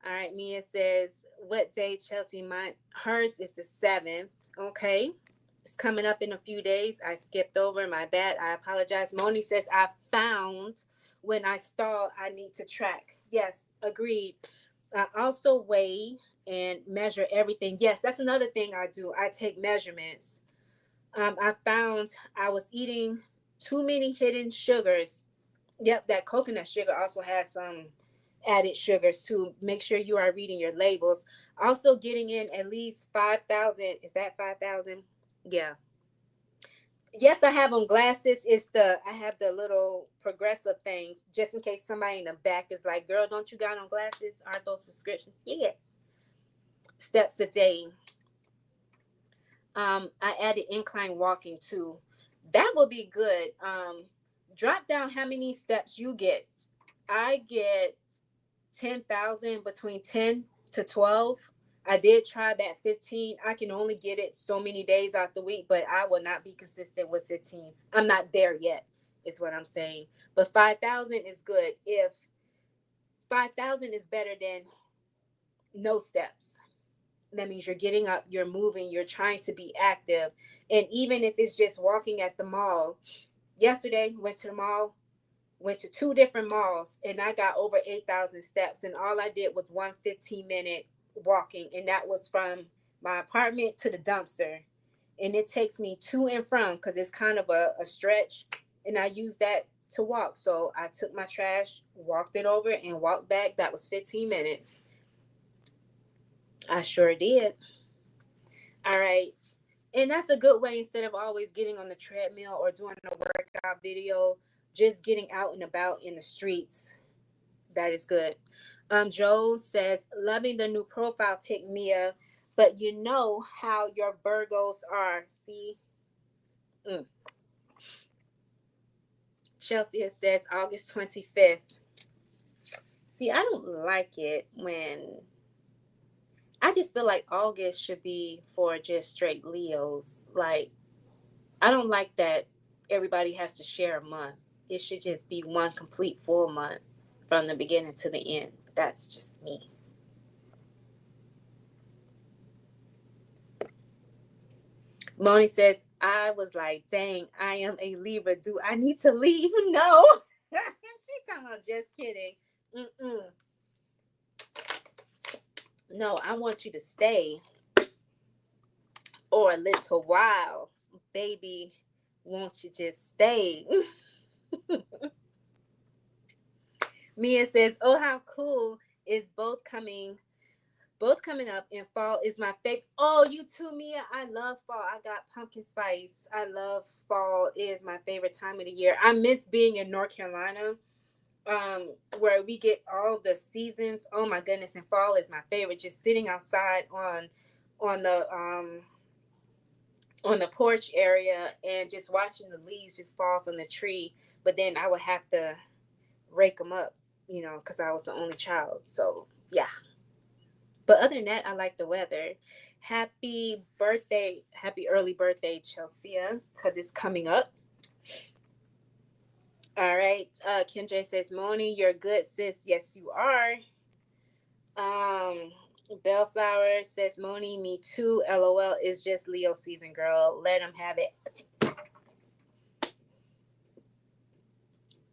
All right, Mia says, what day, Chelsea? Hers is the 7th. Okay. It's coming up in a few days. I skipped over. My bad. I apologize. Moni says, I found when I stall, I need to track. Yes, agreed. I also weigh and measure everything. Yes, that's another thing I do. I take measurements. I found I was eating too many hidden sugars. Yep, that coconut sugar also has some added sugars too. Make sure you are reading your labels. Also, getting in at least 5,000. Is that 5,000? Yeah. Yes, I have on glasses. I have the little progressive things just in case somebody in the back is like, "Girl, don't you got on glasses? Aren't those prescriptions?" Yes. Steps a day. I added incline walking too. That will be good. Drop down how many steps you get. I get 10,000, between 10 to 12. I did try that 15. I can only get it so many days out the week, but I will not be consistent with 15. I'm not there yet, is what I'm saying. But 5,000 is good. If 5,000 is better than no steps, that means you're getting up, you're moving, you're trying to be active. And even if it's just walking at the mall, yesterday went to the mall, went to two different malls, and I got over 8,000 steps. And all I did was one 15-minute walking, and that was from my apartment to the dumpster. And it takes me to and from because it's kind of a stretch, and I use that to walk. So I took my trash, walked it over, and walked back. That was 15 minutes. I sure did. All right. And that's a good way, instead of always getting on the treadmill or doing a workout video, just getting out and about in the streets. That is good. Joel says, loving the new profile pic, Mia, but you know how your Virgos are. See? Mm. Chelsea says, August 25th. See, I don't like it when I just feel like August should be for just straight Leos. Like, I don't like that everybody has to share a month. It should just be one complete full month from the beginning to the end. That's just me. Moni says, I was like, dang, I am a Libra. Do I need to leave? No. She talking about just kidding. Mm-mm. No, I want you to stay for a little while. Baby, won't you just stay? Mia says, oh, how cool is both coming up, and fall is my favorite. Oh, you too, Mia. I love fall. I got pumpkin spice. I love fall. Is my favorite time of the year. I miss being in North Carolina, where we get all the seasons. Oh my goodness, and fall is my favorite. Just sitting outside on the on the porch area and just watching the leaves just fall from the tree. But then I would have to rake them up, because I was the only child. So yeah. But other than that, I like the weather. Happy birthday, happy early birthday, Chelsea, because it's coming up. All right. Kendra says, Moni, you're good, sis. Yes, you are. Um, Bellflower says, Moni, me too. LOL. It's just Leo season, girl. Let them have it.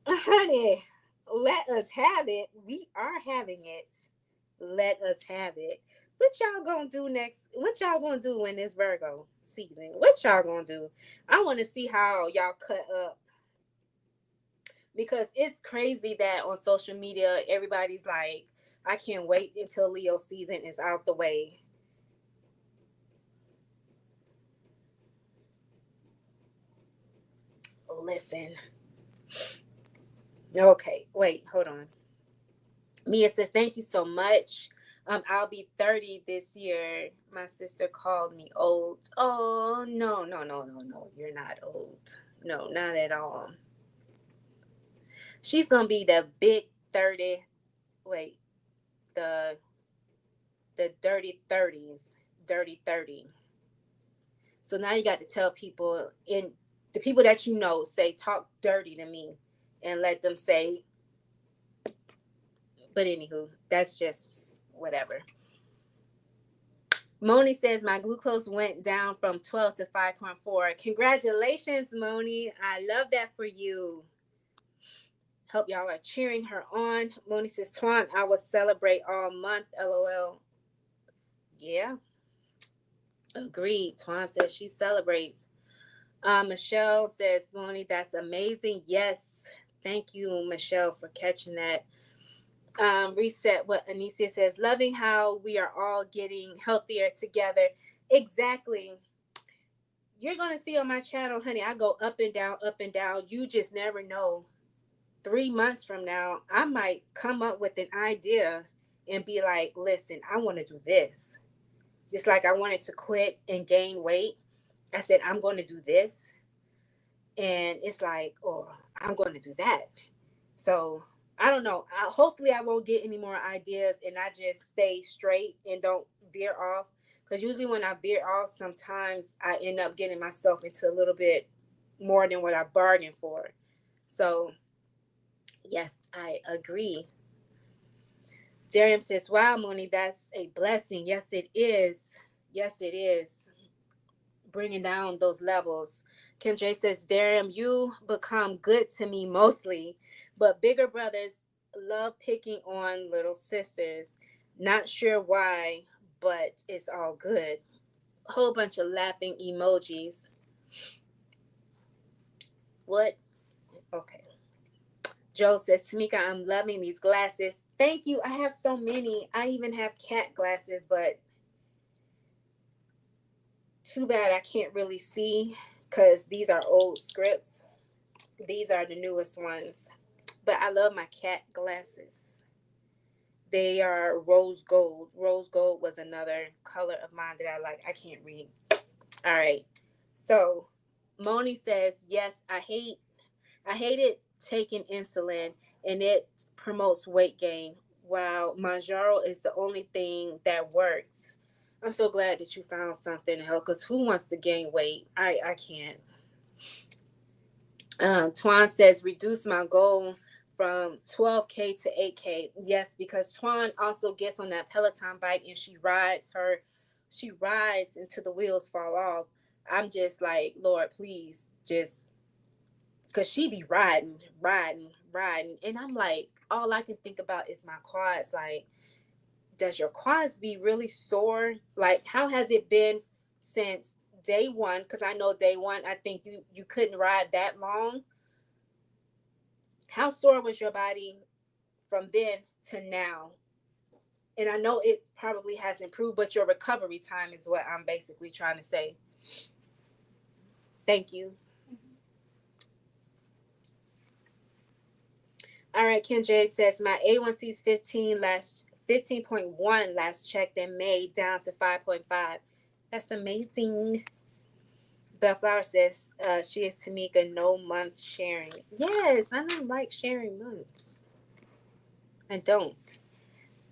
Honey, let us have it. We are having it. Let us have it. What y'all gonna do next? What y'all gonna do when it's Virgo season? What y'all gonna do? I want to see how y'all cut up, because it's crazy that on social media everybody's like, I can't wait until Leo season is out the way. Listen. Okay, wait, hold on. Mia says, thank you so much. I'll be 30 this year. My sister called me old. Oh, no, no, no, no, no. You're not old. No, not at all. She's gonna be the big 30. Wait, the dirty 30s. Dirty 30. So now you got to tell people, in the people that you know, say talk dirty to me, and let them say, but anywho, that's just whatever. Moni says my glucose went down from 12 to 5.4. Congratulations, Moni. I love that for you. Hope y'all are cheering her on. Moni says, Twan, I will celebrate all month. LOL. Yeah, agreed. Twan says she celebrates. Michelle says, Moni, that's amazing. Yes. Thank you, Michelle, for catching that. Reset what Anicia says, loving how we are all getting healthier together. Exactly. You're going to see on my channel, honey, I go up and down, up and down. You just never know. 3 months from now, I might come up with an idea and be like, listen, I want to do this. Just like I wanted to quit and gain weight. I said, I'm going to do this. and it's like, oh, I'm going to do that. So I don't know. Hopefully, I won't get any more ideas, and I just stay straight and don't veer off. Because usually, when I veer off, sometimes I end up getting myself into a little bit more than what I bargained for. So yes, I agree. Darium says, "Wow, Moni, that's a blessing. Yes, it is. Yes, it is. Bringing down those levels." Kim J says, Darium, you become good to me mostly, but bigger brothers love picking on little sisters. Not sure why, but it's all good. Whole bunch of laughing emojis. What? Okay. Joe says, Tamika, I'm loving these glasses. Thank you. I have so many. I even have cat glasses, but too bad I can't really see because these are old scripts. These are the newest ones. But I love my cat glasses. They are rose gold. Rose gold was another color of mine that I like. I can't read. All right. So Moni says, yes, I hated taking insulin and it promotes weight gain. While Mounjaro is the only thing that works. I'm so glad that you found something to help because who wants to gain weight? I can't. Twan says reduce my goal from 12K to 8K. Yes, because Twan also gets on that Peloton bike and she rides until the wheels fall off. I'm just like, Lord, please, just because she be riding. And I'm like, all I can think about is my quads. Like, does your quads be really sore? Like, how has it been since day one? Because I know day one, I think you couldn't ride that long. How sore was your body from then to now? And I know it probably has improved, but your recovery time is what I'm basically trying to say. Thank you. All right, Kim J says my A1C is 15.1 last checked in May down to 5.5. That's amazing. Bellflower says she is Tamika, no month sharing. Yes, I don't like sharing months. I don't.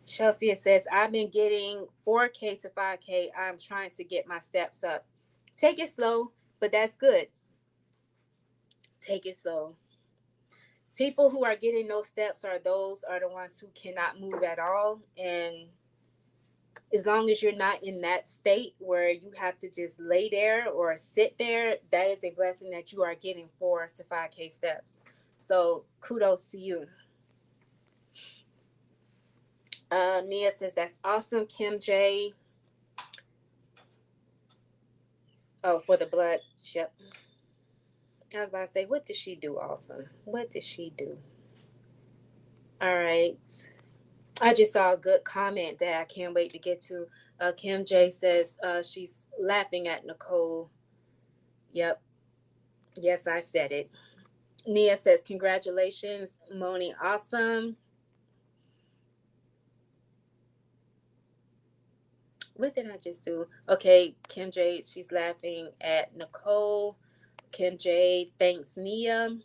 Chelsea says, I've been getting 4K to 5K. I'm trying to get my steps up. Take it slow, but that's good. Take it slow. People who are getting those steps are the ones who cannot move at all. And as long as you're not in that state where you have to just lay there or sit there, that is a blessing that you are getting 4 to 5K steps. So kudos to you. Nia says, that's awesome, Kim J. Oh, for the blood. Yep. I was about to say, what did she do awesome? What did she do? All right. I just saw a good comment that I can't wait to get to. Kim J says she's laughing at Nicole. Yep. Yes, I said it. Nia says, congratulations, Moni. Awesome. What did I just do? Okay, Kim J, she's laughing at Nicole. Kim J thanks Nia.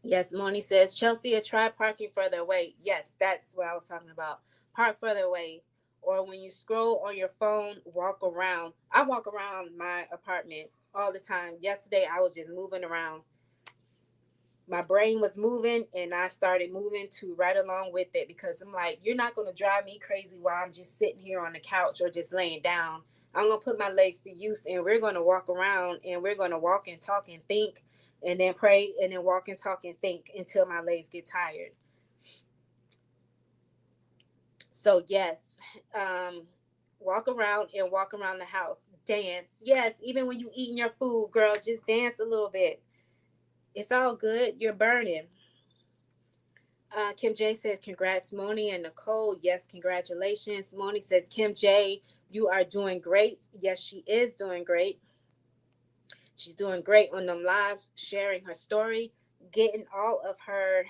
Yes, Moni says, Chelsea, try parking further away. Yes, that's what I was talking about. Park further away. Or when you scroll on your phone, walk around. I walk around my apartment all the time. Yesterday, I was just moving around. My brain was moving, and I started moving to right along with it because I'm like, you're not going to drive me crazy while I'm just sitting here on the couch or just laying down. I'm going to put my legs to use, and we're going to walk around, and we're going to walk and talk and think and then pray and then walk and talk and think until my legs get tired. So yes, um, walk around the house, dance. Yes, even when you eating your food, girl, just dance a little bit. It's all good. You're burning. Kim J says, congrats, Moni and Nicole. Yes, congratulations. Moni says, Kim J, you are doing great. Yes, she is doing great. She's doing great on them lives, sharing her story, getting all of her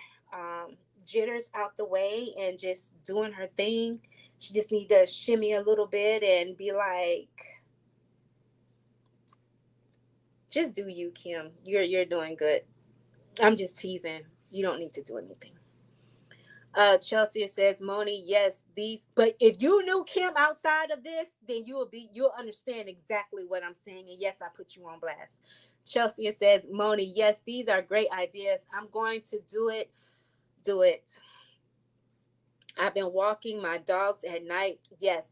jitters out the way and just doing her thing. She just need to shimmy a little bit and be like, Just do you, Kim. You're doing good. I'm just teasing. You don't need to do anything. Chelsea says, Moni, yes, these, but if you knew Kim outside of this, then you'll understand exactly what I'm saying. And yes, I put you on blast. Chelsea says, Moni, yes, these are great ideas. I'm going to do it. Do it. I've been walking my dogs at night. Yes.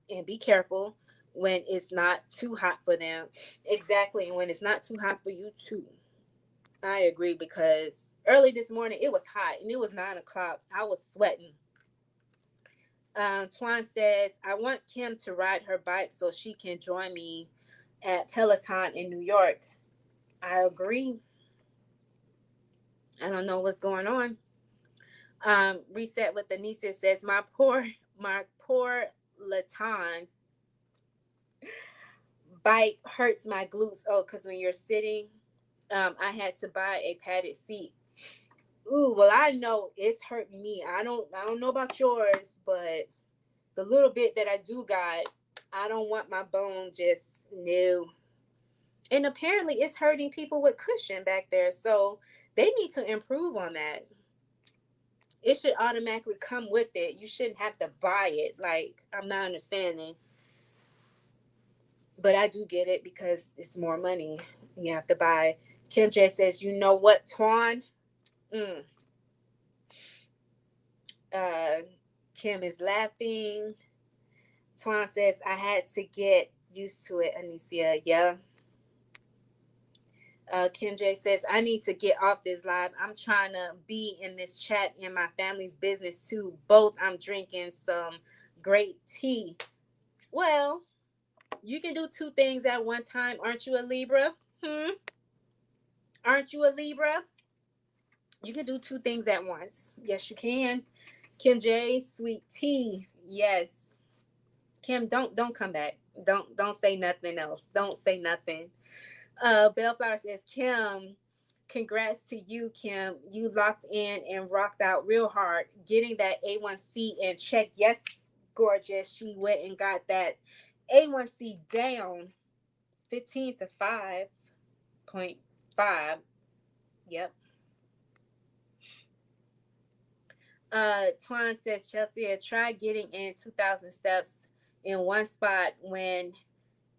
And be careful when it's not too hot for them. Exactly. And when it's not too hot for you too. I agree because early this morning it was hot and it was 9 o'clock. I was sweating. Twan says, I want Kim to ride her bike so she can join me at Peloton in New York. I agree. I don't know what's going on. Reset with Anissa says, my poor Latan bike hurts my glutes. Oh, because when you're sitting, I had to buy a padded seat. Ooh, well, I know it's hurting me. I don't know about yours, but the little bit that I do got, I don't want my bone just new. And apparently it's hurting people with cushion back there. So they need to improve on that. It should automatically come with it. You shouldn't have to buy it. Like, I'm not understanding. But I do get it because it's more money. You have to buy. Kim J says, you know what, Twan? Mm. Uh, Kim is laughing. Twan says, I had to get used to it, Anicia. Yeah. Kim J says, I need to get off this live. I'm trying to be in this chat in my family's business too. Both I'm drinking some great tea. Well, you can do two things at one time. Aren't you a Libra? Hmm? Aren't you a Libra? You can do two things at once. Yes, you can. Kim J, sweet tea. Yes. Kim, don't come back. Don't say nothing else. Don't say nothing. Bellflower says, Kim, congrats to you, Kim. You locked in and rocked out real hard, getting that A1C in check. Yes, gorgeous. She went and got that A1C down 15 to 5.5. Yep. Twan says, Chelsea, try getting in 2,000 steps in one spot when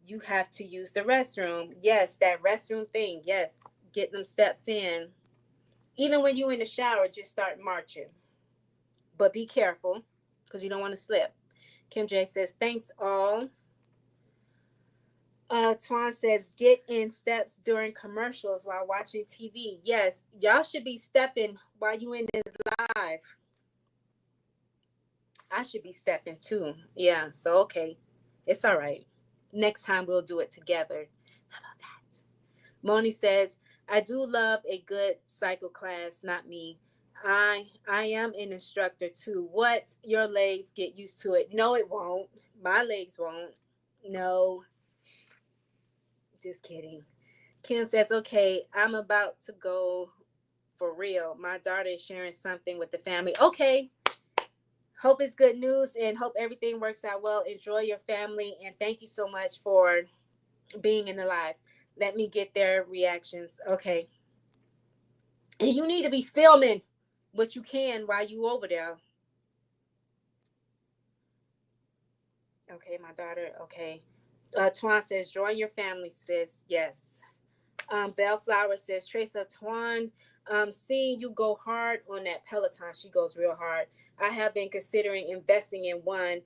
you have to use the restroom. Yes, that restroom thing. Yes, get them steps in. Even when you in the shower, just start marching. But be careful because you don't want to slip. Kim J says, thanks all. Twan says, get in steps during commercials while watching TV. Yes, y'all should be stepping while you in this live. I should be stepping too. Yeah, so okay. It's all right. Next time we'll do it together. How about that? Moni says, I do love a good cycle class, not me. I am an instructor too. What? Your legs get used to it. No, it won't. My legs won't. No, just kidding. Kim says, okay, I'm about to go for real. My daughter is sharing something with the family. Okay. Hope it's good news and hope everything works out well. Enjoy your family and thank you so much for being in the live. Let me get their reactions. Okay. And you need to be filming what you can while you over there. Okay, my daughter. Okay. Twan says, join your family, sis. Yes. Bellflower says, Teresa, Twan, seeing you go hard on that Peloton. She goes real hard. I have been considering investing in one,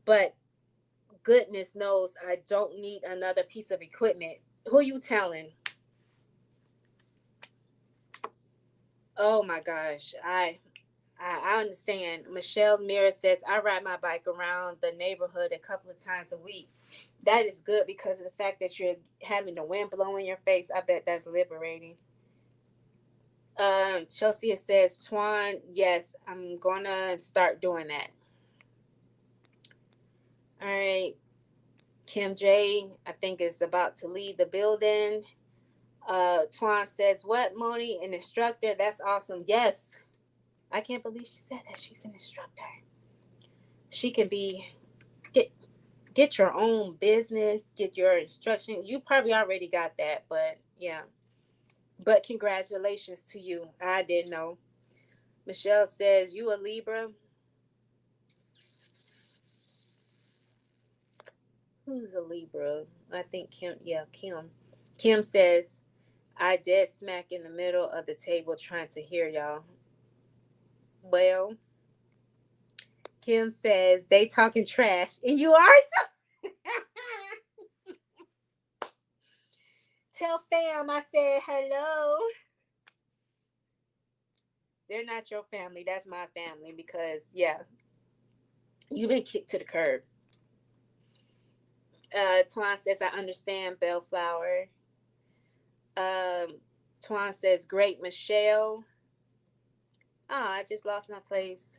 but goodness knows I don't need another piece of equipment. Who you telling? Oh my gosh. I understand. Michelle Mira says, I ride my bike around the neighborhood a couple of times a week. That is good because of the fact that you're having the wind blow in your face. I bet that's liberating. Chelsea says, Twan, yes, I'm gonna start doing that. All right. Kim J, I think is about to leave the building. Twan says, what, Moni? An instructor? That's awesome. Yes. I can't believe she said that she's an instructor. She can be get your own business, get your instruction. You probably already got that, but Yeah. But congratulations to you. I didn't know. Michelle says, you a Libra? Who's a Libra? I think Kim. Yeah, Kim. Kim says, I dead smack in the middle of the table trying to hear y'all. Well, Kim says, they talking trash. And you are too. Tell fam I said hello. They're not your family. That's my family because, yeah, you've been kicked to the curb. Twan says, I understand, Bellflower. Twan says, great, Michelle. Ah, I just lost my place.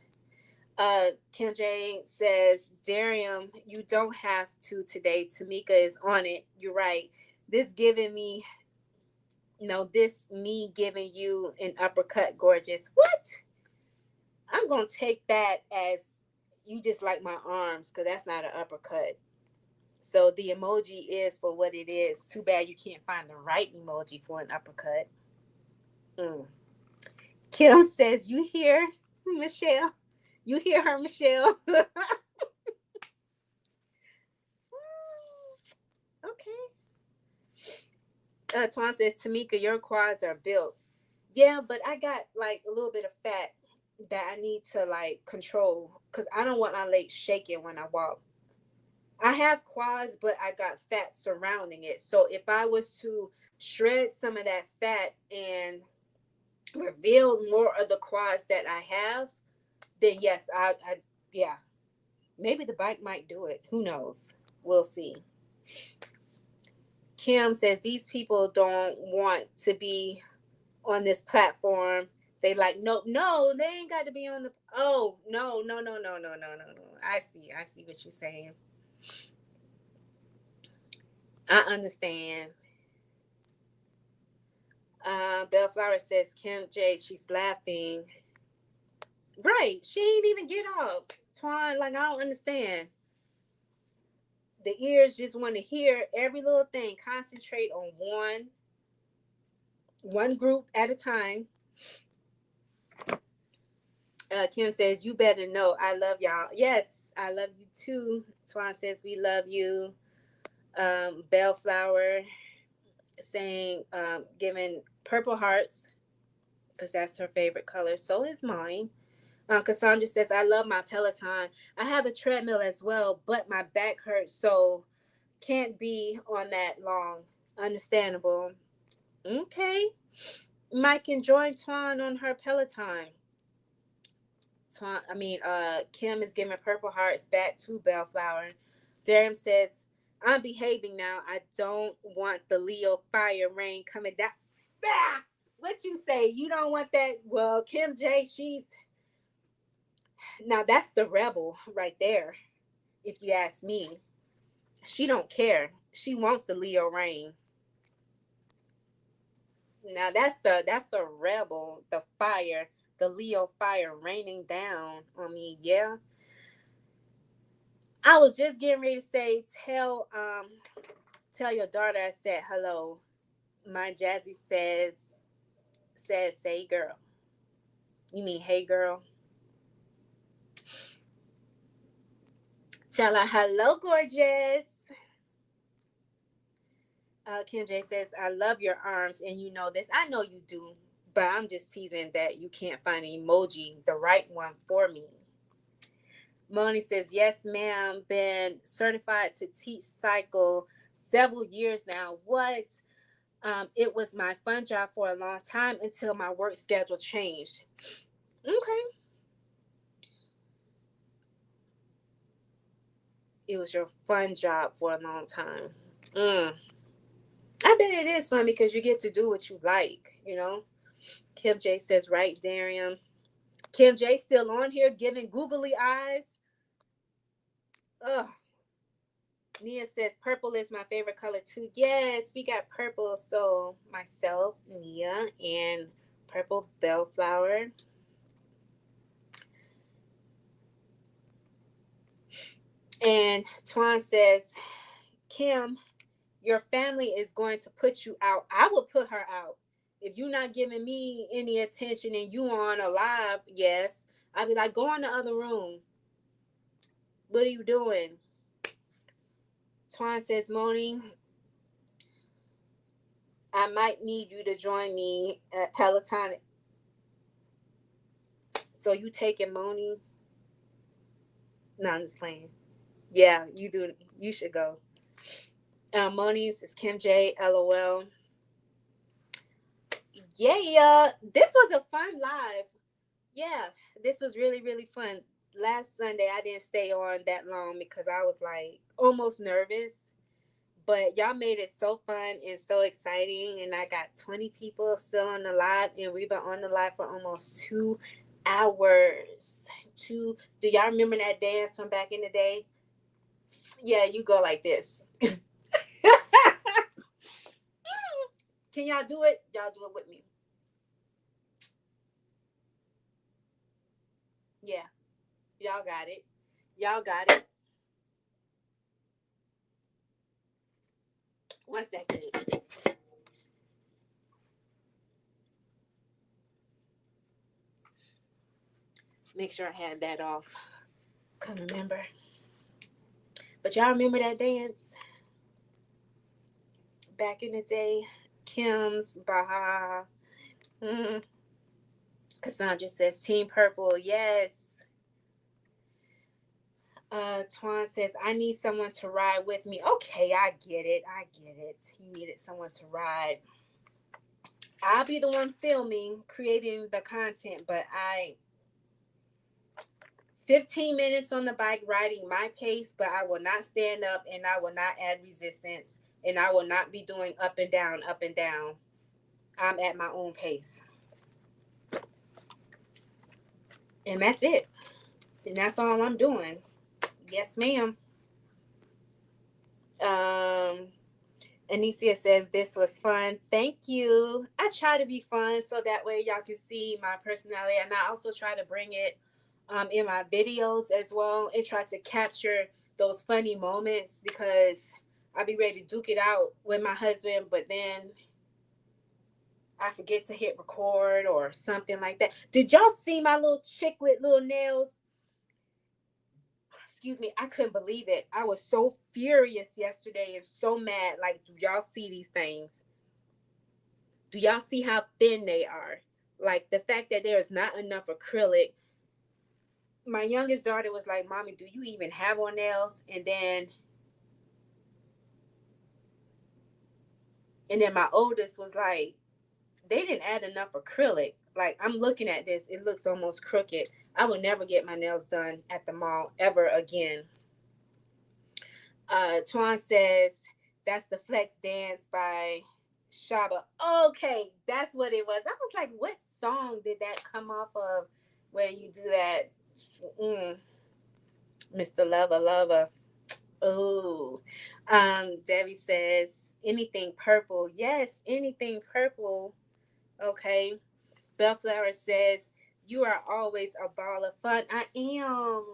Kim J says, Darium, you don't have to today. Tamika is on it. You're right. This giving me, no, this me giving you an uppercut, gorgeous. What? I'm going to take that as you just like my arms because that's not an uppercut. So the emoji is for what it is. Too bad you can't find the right emoji for an uppercut. Mm. Kim says, you hear, Michelle? You hear her, Michelle? Okay. Twan says, Tamika, your quads are built. Yeah, but I got like a little bit of fat that I need to like control because I don't want my legs shaking when I walk. I have quads, but I got fat surrounding it. So if I was to shred some of that fat and reveal more of the quads that I have, then yes, yeah, maybe the bike might do it. Who knows? We'll see. Kim says these people don't want to be on this platform. They like, no, no, they ain't got to be on the. Oh, no, no, no, no, no, no, no, no. I see what you're saying. I understand. Bellflower says Kim J. She's laughing. Right, she ain't even get off. Twan, like I don't understand. The ears just want to hear every little thing. Concentrate on one group at a time. Kim says, you better know I love y'all. Yes, I love you too. Swan says, we love you. Bellflower saying, giving purple hearts because that's her favorite color. So is mine. Cassandra says, I love my Peloton. I have a treadmill as well, but my back hurts, so can't be on that long. Understandable. Okay. Mike can join Twan on her Peloton. Kim is giving purple hearts back to Bellflower. Darium says, I'm behaving now. I don't want the Leo fire rain coming down. Bah! What you say? You don't want that? Well, Kim J, she's now that's the rebel right there. If you ask me, she don't care. She wants the Leo rain. Now that's the rebel, the fire, the Leo fire raining down on me. Yeah, I was just getting ready to say, tell your daughter I said hello. My Jazzy says say girl. You mean hey girl? Tell her hello, gorgeous. Kim J says I love your arms, and you know this. I know you do, but I'm just teasing that you can't find an emoji, the right one for me. Moni says, yes, ma'am. Been certified to teach cycle several years now. What? It was my fun job for a long time until my work schedule changed. Okay. It was your fun job for a long time. Mm. I bet it is fun because you get to do what you like, you know? Kim J says, right, Darian. Kim J still on here giving googly eyes. Ugh. Nia says purple is my favorite color too. Yes, we got purple. So myself, Nia, and purple bellflower. And Twan says, Kim, Your family is going to put you out. I would put her out. If you're not giving me any attention and you on a live, yes, I'd be like, go in the other room. What are you doing? Twan says, Moni, I might need you to join me at Peloton. So you taking Moni? No, I'm just playing. Yeah, you do. You should go. Moni's is Kim J. LOL. Yeah, this was a fun live. Yeah, this was really, really fun. Last Sunday, I didn't stay on that long because I was like almost nervous. But y'all made it so fun and so exciting. And I got 20 people still on the live, and we've been on the live for almost 2 hours. Do y'all remember that dance from back in the day? Yeah, you go like this. Can y'all do it? Y'all do it with me. Yeah, y'all got it. Y'all got it. 1 second. Make sure I had that off. Couldn't remember. But y'all remember that dance back in the day? Kim's, Baha. Mm. Cassandra says Team Purple. Yes. Twan says I need someone to ride with me. Okay, I get it. I get it. You needed someone to ride. I'll be the one filming, creating the content, but 15 minutes on the bike riding my pace, but I will not stand up and I will not add resistance and I will not be doing up and down, up and down. I'm at my own pace. And that's it. And that's all I'm doing. Yes, ma'am. Um, Anicia says this was fun. Thank you. I try to be fun so that way y'all can see my personality, and I also try to bring it in my videos as well and try to capture those funny moments because I be ready to duke it out with my husband, but then I forget to hit record or something like that. Did y'all see my little chiclet little nails? Excuse me, I couldn't believe it. I was so furious yesterday and so mad. Like, do y'all see these things? Do y'all see how thin they are? Like the fact that there is not enough acrylic. My youngest daughter was like, Mommy, do you even have on nails? And then my oldest was like, they didn't add enough acrylic. Like, I'm looking at this, it looks almost crooked. I will never get my nails done at the mall ever again. Twan says that's the Flex Dance by Shaba. Okay, that's what it was. I was like, what song did that come off of when you do that? Mm, Mr. Lover Lover. Oh. Debbie says anything purple. Yes, anything purple. Okay. Bellflower says you are always a ball of fun. I am.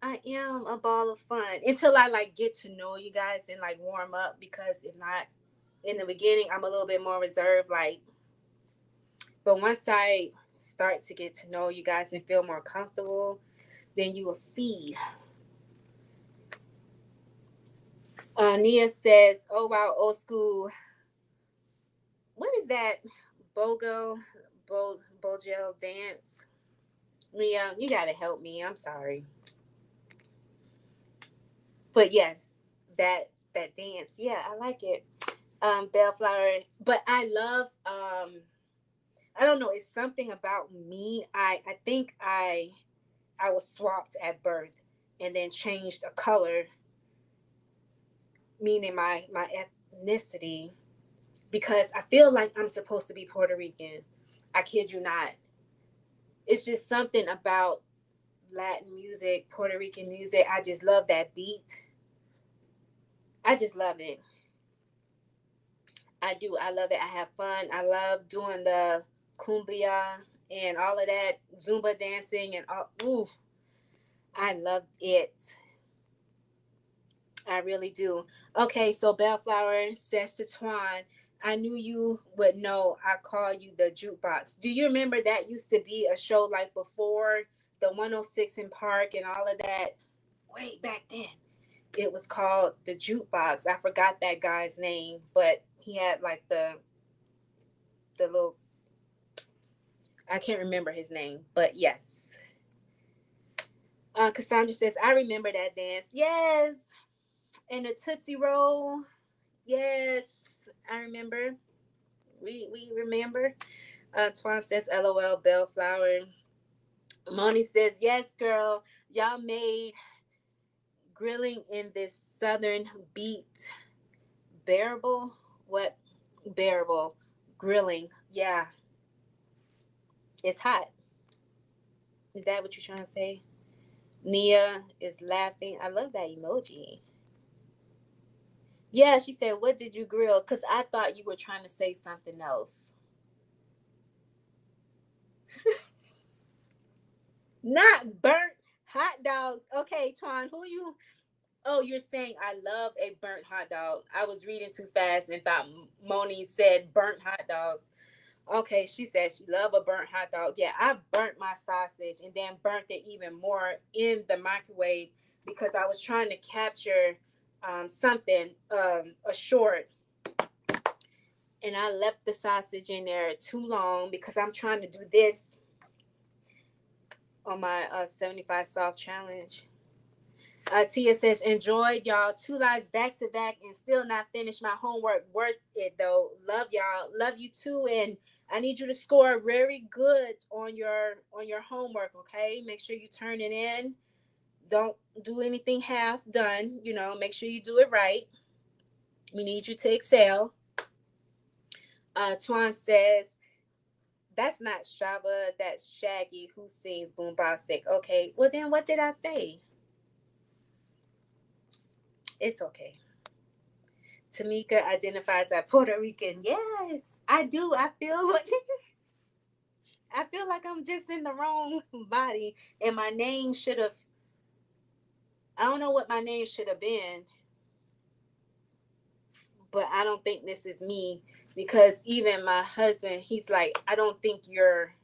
I am a ball of fun until I like get to know you guys and like warm up because if not in the beginning I'm a little bit more reserved like but once I start to get to know you guys and feel more comfortable then you will see. Nia says, oh wow, old school. What is that? Bogo Bogel dance? Nia, you gotta help me. I'm sorry. But yes, that dance. Yeah, I like it. Bellflower. But I love I don't know, it's something about me. I think I was swapped at birth and then changed a color, meaning my ethnicity, because I feel like I'm supposed to be Puerto Rican. I kid you not. It's just something about Latin music, Puerto Rican music. I just love that beat. I just love it. I do. I love it. I have fun. I love doing the cumbia and all of that Zumba dancing and all. Ooh, I love it. I really do. Okay, so Bellflower says to Twan, I knew you would know I call you the jukebox. Do you remember that used to be a show like before the 106 in Park and all of that? Way back then. It was called the jukebox. I forgot that guy's name, but he had like the little, I can't remember his name, but yes. Cassandra says, I remember that dance. Yes. And the Tootsie Roll. Yes. I remember. We remember. Twan says, LOL, Bellflower. Moni says, yes, girl. Y'all made grilling in this southern beat bearable. What? Bearable. Grilling. Yeah. It's hot. Is that what you're trying to say? Nia is laughing. I love that emoji. Yeah, she said, what did you grill? Because I thought you were trying to say something else. Not burnt hot dogs. Okay, Twan, who you? Oh, you're saying I love a burnt hot dog. I was reading too fast and thought Moni said burnt hot dogs. Okay, she said she love a burnt hot dog. Yeah, I burnt my sausage and then burnt it even more in the microwave because I was trying to capture something, a short, and I left the sausage in there too long because I'm trying to do this on my 75 soft challenge. Tia says, enjoyed y'all 2 lives back to back and still not finished my homework. Worth it though. Love y'all. Love you too. And I need you to score very good on your homework. Okay, make sure you turn it in. Don't do anything half done. You know, make sure you do it right. We need you to excel. Twan says, that's not Shaba. That's Shaggy who sings Boombastic. Okay, well then what did I say? It's okay. Tamika identifies as Puerto Rican. Yes, I do. I feel like I'm just in the wrong body, and my name should have. I don't know what my name should have been, but I don't think this is me because even my husband, he's like, I don't think you're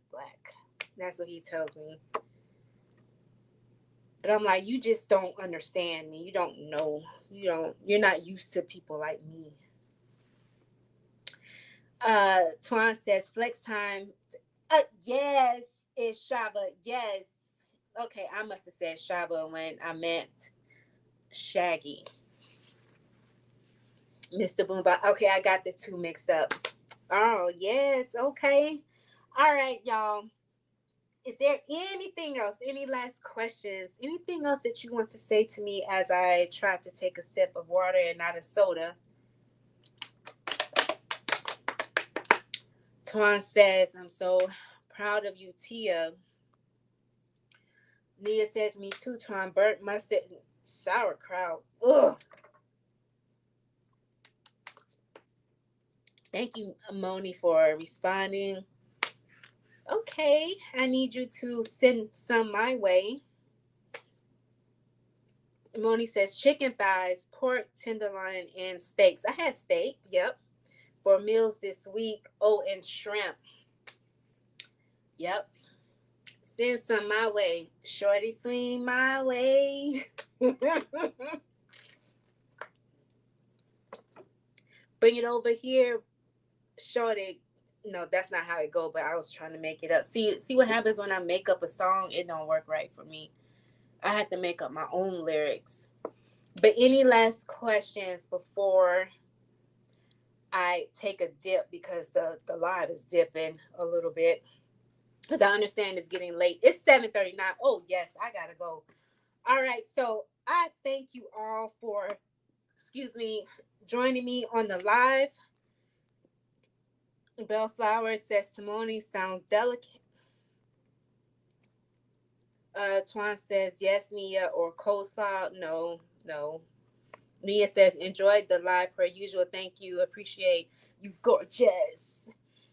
black. That's what he tells me. But I'm like, you just don't understand me. You don't know. You're not used to people like me. Twan says flex time. Yes, it's Shaba. Yes. Okay, I must have said Shaba when I meant Shaggy. Mr. Boomba. Okay, I got the two mixed up. Oh, yes. Okay. All right, y'all. Is there anything else? Any last questions? Anything else that you want to say to me as I try to take a sip of water and not a soda? Twan says, I'm so proud of you, Tia. Nia says, me too, Twan. Burnt mustard and sauerkraut. Ugh. Thank you, Moni, for responding. Okay, I need you to send some my way. Moni says chicken thighs, pork tenderloin, and steaks. I had steak, yep, for meals this week. Oh, and shrimp. Yep. Send some my way. Shorty swing my way. Bring it over here, shorty. No, that's not how it go, but I was trying to make it up. See what happens when I make up a song? It don't work right for me. I had to make up my own lyrics. But any last questions before I take a dip because the live is dipping a little bit? Because I understand it's getting late. It's 7:39. Oh yes, I gotta go. All right, so I thank you all for, excuse me, joining me on the live. Bellflower says Simone sounds delicate. Twan says yes, Nia, or coleslaw. No, no. Nia says enjoyed the live per usual. Thank you, appreciate you, gorgeous.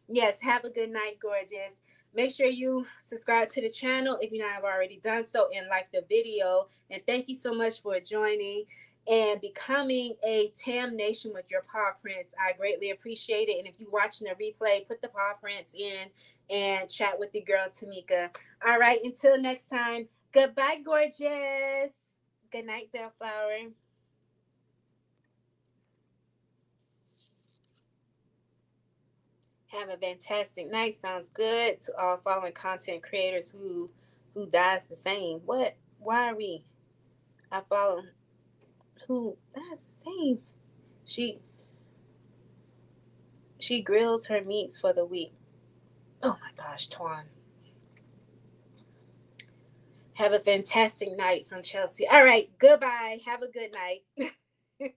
Yes, have a good night, gorgeous. Make sure you subscribe to the channel if you not have already done so and like the video. And thank you so much for joining and becoming a Tam Nation with your paw prints. I greatly appreciate it. And if you're watching the replay, put the paw prints in and chat with the girl Tamika. All right, until next time. Goodbye, gorgeous. Good night, Bellflower. Have a fantastic night. Sounds good to all following content creators who dies the same. What? Why are we? I follow who dies the same. She she grills her meats for the week. Oh my gosh, Twan. Have a fantastic night from Chelsea. All right, goodbye. Have a good night.